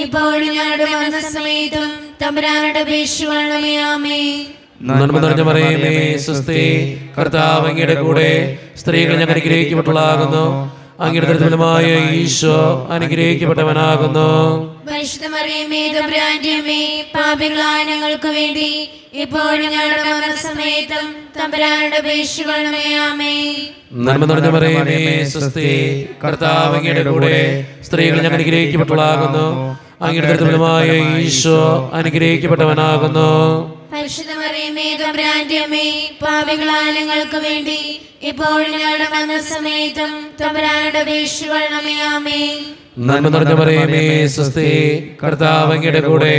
ഇപ്പോഴും ഞങ്ങളുടെ മരണസമയത്തും തമ്പുരാനോട് അപേക്ഷിക്കണമേ. ആമേൻ. നന്മ നിറഞ്ഞ മറിയമേ സുസ്ഥി, കർത്താവ് അങ്ങയുടെ കൂടെ സ്ത്രീകൾ ഞങ്ങൾ അനുഗ്രഹിക്കപ്പെട്ടവളാകുന്നു. അങ്ങയുടെ ദൃഢഫലമായ ഈശോ അനുഗ്രഹിക്കപ്പെട്ടവനാകുന്നു. പരിശുദ്ധ മറിയമേ തമ്പുരാന്റെ അമ്മേ, പാപികളായ ഞങ്ങൾക്ക് വേണ്ടി ഇപ്പോഴും ഞങ്ങളുടെ മരണസമയത്തും തമ്പുരാനോട് അപേക്ഷിക്കണമേ. ആമേൻ. നന്മ നിറഞ്ഞ മറിയമേ സുസ്ഥി, കർത്താവ് അങ്ങയുടെ കൂടെ സ്ത്രീകൾ ഞങ്ങൾ അനുഗ്രഹിക്കപ്പെട്ടവളാകുന്നു. അങ്ങയുടെ ദൃഢഫലമായ ഈശോ അനുഗ്രഹിക്കപ്പെട്ടവനാകുന്നു. പരിശുദ്ധ മറിയമേ തമ്പുരാന്റെ അമ്മേ, പാപികളായ ഞങ്ങൾക്ക് വേണ്ടി ഇപ്പോഴും ഞങ്ങളുടെ മരണസമയത്തും തമ്പുരാനോട് അപേക്ഷിക്കണമേ. ആമേൻ. നന്മ നിറഞ്ഞ മറിയമേ സുസ്ഥി, കർത്താവ് അങ്ങയുടെ കൂടെ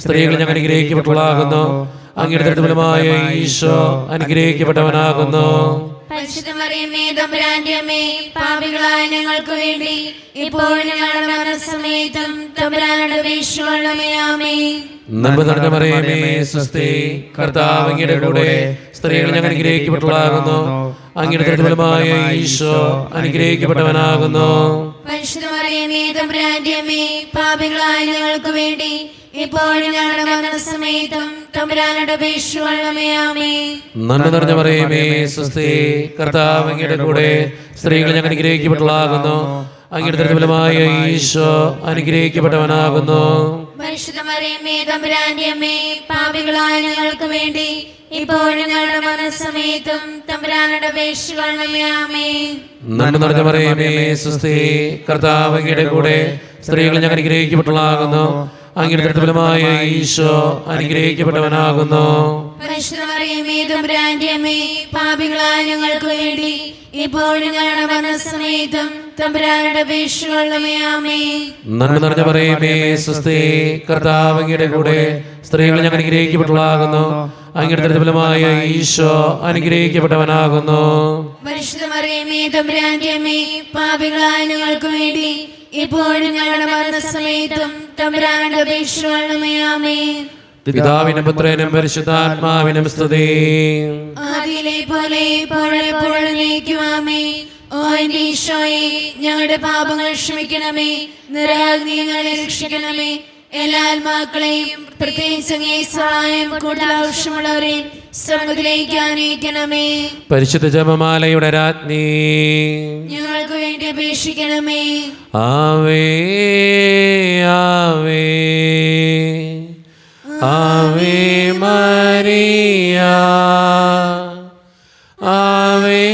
സ്ത്രീകൾ ഞങ്ങൾ അനുഗ്രഹിക്കപ്പെട്ടവളാകുന്നു. അങ്ങയുടെ ദൃഢഫലമായ ഈശോ അനുഗ്രഹിക്കപ്പെട്ടവനാകുന്നു. പരിശുദ്ധ മറിയമേ തമ്പുരാന്റെ അമ്മേ, പാപികളായ ഞങ്ങൾക്ക് വേണ്ടി ഇപ്പോഴും ഞങ്ങളുടെ മരണസമയത്തും തമ്പുരാനോട് അപേക്ഷിക്കണമേ. ആമേൻ. നന്മ നിറഞ്ഞ മറിയമേ സുസ്ഥി, കർത്താവ് അങ്ങയുടെ കൂടെ സ്ത്രീകൾ ഞങ്ങൾ അനുഗ്രഹിക്കപ്പെട്ടവളാകുന്നു. അങ്ങയുടെ ദൃഢഫലമായ ഈശോ അനുഗ്രഹിക്കപ്പെട്ടവനാകുന്നു. പരിശുദ്ധ മറിയമേ തമ്പുരാന്റെ അമ്മേ, പാപികളായ ഞങ്ങൾക്ക് വേണ്ടി ഇപ്പോഴും ഞങ്ങളുടെ മരണസമയത്തും തമ്പുരാനോട് അപേക്ഷിക്കണമേ. ആമേൻ. നന്മ നിറഞ്ഞ മറിയമേ സുസ്ഥി, കർത്താവ് അങ്ങയുടെ കൂടെ സ്ത്രീകൾ ഞങ്ങൾ അനുഗ്രഹിക്കപ്പെട്ടവളാകുന്നു. അങ്ങയുടെ ഫലമായ ഈശോ അനുഗ്രഹിക്കപ്പെട്ടവനാകുന്നു. പരിശുദ്ധ മറിയമേ തമ്പുരാന്റെ അമ്മേ, പാപികളായ ഞങ്ങൾക്ക് വേണ്ടി ഇപ്പോഴും ഞങ്ങളുടെ മരണസമയത്തും തമ്പുരാനോട് അപേക്ഷിക്കണമേ. ആമേൻ. നന്മ നിറഞ്ഞ മറിയമേ സ്വസ്തി, കർത്താവ് അങ്ങയുടെ കൂടെ സ്ത്രീകൾ ഞങ്ങൾ അനുഗ്രഹിക്കപ്പെട്ടവളാകുന്നു. അങ്ങയുടെ ഫലമായ ഈശോ അനുഗ്രഹിക്കപ്പെട്ടവനാകുന്നു. പരിശുദ്ധ മറിയമേ തമ്പുരാന്റെ അമ്മേ, പാപികളായ ഞങ്ങൾക്ക് വേണ്ടി ഇപ്പോഴും ഞങ്ങളുടെ മരണസമയത്തും തമ്പുരാനോട് അപേക്ഷിക്കണമേ. ആമേൻ. നന്മ നിറഞ്ഞ മറിയമേ സ്വസ്തി, കർത്താവ് അങ്ങയുടെ കൂടെ സ്ത്രീകൾ ഞങ്ങൾ അനുഗ്രഹിക്കപ്പെട്ടവളാകുന്നു. അങ്ങയുടെ ഫലമായ ഈശോ അനുഗ്രഹിക്കപ്പെട്ടവനാകുന്നു. പരിശുദ്ധ മറിയമേ തമ്പുരാന്റെ അമ്മേ, പാപികളായ ഞങ്ങൾക്ക് വേണ്ടി ഇപ്പോഴും ഞങ്ങളുടെ മരണസമയത്തും തമ്പുരാനോട് അപേക്ഷിക്കണമേ. ആമേൻ. പിതാവിനും പുത്രനും പരിശുദ്ധാത്മാവിനും സ്തുതി. ആദിയിലെ പോലെ ഇപ്പോഴെപ്പോഴും എന്നേക്കും. ആമേൻ. ഓ എന്റെ ഈശോയെ, ഞങ്ങളുടെ പാപങ്ങൾ ക്ഷമിക്കണമേ, നിരാഗ്നികളെ രക്ഷിക്കണമേ. എല്ലാ ആത്മാക്കളെയും പ്രത്യേകിച്ച് അങ്ങേ സഹായം കൂടുതൽ ആവശ്യമുള്ളവരെയും സ്വർഗ്ഗത്തിലേക്ക് ആനയിക്കണമേ. പരിശുദ്ധ ജപമാലയുടെ രാജ്ഞി, ഞങ്ങൾക്ക് വേണ്ടി അപേക്ഷിക്കണമേ. ആവേ ആവേ ആവേ മരിയ, ആവേ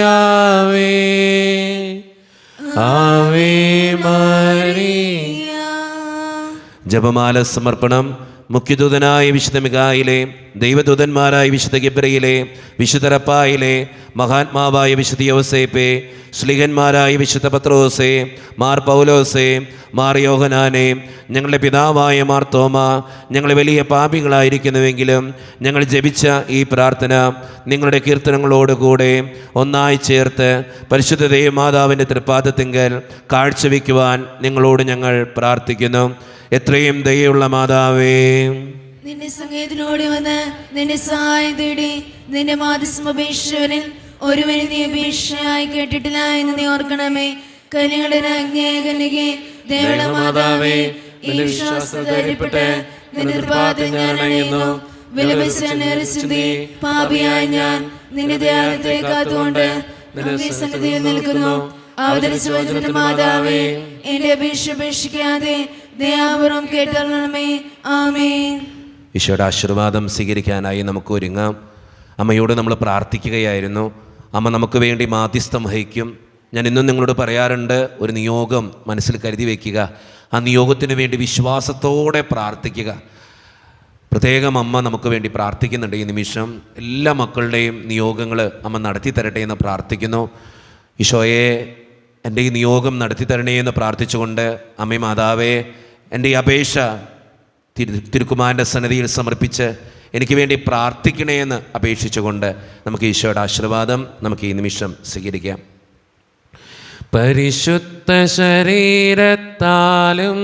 ആവേ ആവേ മരിയ. ജപമാല സമർപ്പണം. മുഖ്യദൂതനായ വിശുദ്ധ മിഖായിലെ, ദൈവദൂതന്മാരായ വിശുദ്ധ ഗബ്രിയേലേ, വിശുദ്ധ റഫായേലേ, മഹാത്മാവായ വിശുദ്ധ യോസേപ്പേ, ശ്ലീഹന്മാരായ വിശുദ്ധ പത്രോസേ, മാർ പൗലോസേ, മാർ യോഹനാനേ, ഞങ്ങളുടെ പിതാവായ മാർ തോമ, ഞങ്ങൾ വലിയ പാപികളായിരിക്കുന്നുവെങ്കിലും ഞങ്ങൾ ജപിച്ച ഈ പ്രാർത്ഥന നിങ്ങളുടെ കീർത്തനങ്ങളോടുകൂടെ ഒന്നായി ചേർത്ത് പരിശുദ്ധ ദൈവമാതാവിൻ്റെ തൃപ്പാദത്തിങ്കൽ കാഴ്ചവെക്കുവാൻ നിങ്ങളോട് ഞങ്ങൾ പ്രാർത്ഥിക്കുന്നു. എത്രയും ദയയുള്ള മാതാവേ, നിന്റെ സംഗീതത്തിനോട് വന്ന് നിന്റെ സഹായം തേടി നിന്റെ മാധ്യസ്ഥം അപേക്ഷിച്ചവരിൽ ഒരുവന് നീ അപേക്ഷയായി കേട്ടിട്ടില്ല എന്ന് നീ ഓർക്കണമേ. കന്യകളുടെ രാജ്ഞിയായ കന്യകേ, ദയയുള്ള മാതാവേ, ഈ വിശ്വാസം ധൈര്യപ്പെട്ട് നിന്റെ കൃപാത്തിൽ ഞാൻ അണയുന്നു. വിലപിച്ചി പാപിയായ ഞാൻ നിന്റെ ധ്യാനത്തെ കാത്തുകൊണ്ട് നിന്റെ സന്നിധിയിൽ നിൽക്കുന്നു. അവതരിച്ച വചനത്തിന്റെ മാതാവേ, എന്റെ അപേക്ഷ ഉപേക്ഷിക്കാതെ ദയാപൂർവം കേട്ടറിയണമേ. ആമേൻ. ഈശോയുടെ ആശീർവാദം സ്വീകരിക്കാനായി നമുക്ക് ഒരുങ്ങാം. അമ്മയോട് നമ്മൾ പ്രാർത്ഥിക്കുകയായിരുന്നു. അമ്മ നമുക്ക് വേണ്ടി മാധ്യസ്ഥം വഹിക്കും. ഞാൻ ഇന്നും നിങ്ങളോട് പറയാറുണ്ട്, ഒരു നിയോഗം മനസ്സിൽ കരുതി വയ്ക്കുക. ആ നിയോഗത്തിന് വേണ്ടി വിശ്വാസത്തോടെ പ്രാർത്ഥിക്കുക. പ്രത്യേകം അമ്മ നമുക്ക് വേണ്ടി പ്രാർത്ഥിക്കുന്നുണ്ട്. ഈ നിമിഷം എല്ലാ മക്കളുടെയും നിയോഗങ്ങൾ അമ്മ നടത്തി തരട്ടെ എന്ന് പ്രാർത്ഥിക്കുന്നു. ഈശോയെ, എൻ്റെ ഈ നിയോഗം നടത്തി തരണേ എന്ന് പ്രാർത്ഥിച്ചുകൊണ്ട് അമ്മേ മാതാവേ, എൻ്റെ ഈ അപേക്ഷ തിരുക്കുമാരൻ്റെ സന്നിധിയിൽ സമർപ്പിച്ച് എനിക്ക് വേണ്ടി പ്രാർത്ഥിക്കണേ എന്ന് അപേക്ഷിച്ചുകൊണ്ട് നമുക്ക് ഈശോയുടെ ആശീർവാദം നമുക്ക് ഈ നിമിഷം സ്വീകരിക്കാം. പരിശുദ്ധ ശരീരത്താലും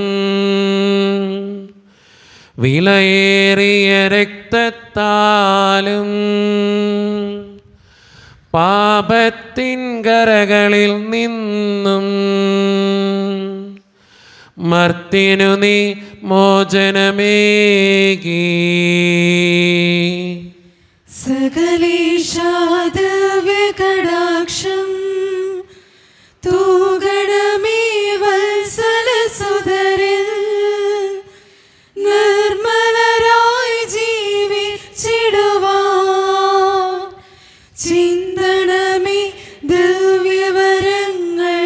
വിലയേറിയ രക്തത്താലും പാപത്തിൻ കരകളിൽ നിന്നും മർത്യനു നീ മോചനമേകി. സകലേശാദവ്യകടാക്ഷം തൂഗണമേ വത്സലസുതരിൽ നിർമ്മലരായി ജീവിച്ചിടുവാൻ ചിന്തണമേ ദിവ്യവരങ്ങൾ.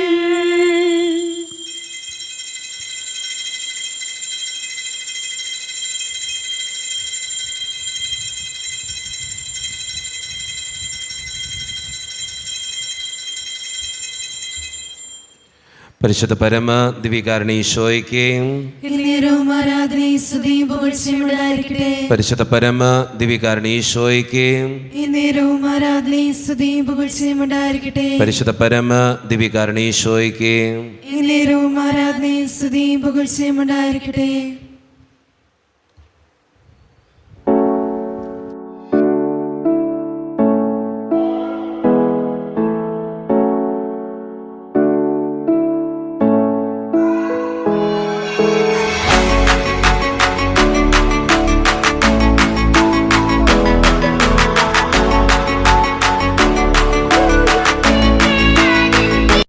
പരിശുദ്ധ പരമ ദിവ്യകാരുണ്യ ഈശോയ്ക്ക് എന്നേരവും ആരാധനയും സ്തുതിയും പുകഴ്ചയും ഉണ്ടായിരിക്കട്ടെ. പരിശുദ്ധ പരമ ദിവ്യകാരുണ്യ ഈശോയ്ക്ക് എന്നേരവും ആരാധനയും സ്തുതിയും പുകഴ്ചയും ഉണ്ടായിരിക്കട്ടെ. പരിശുദ്ധ പരമ ദിവ്യകാരുണ്യ ഈശോയ്ക്ക് എന്നേരവും ആരാധനയും സ്തുതിയും പുകഴ്ചയും ഉണ്ടായിരിക്കട്ടെ.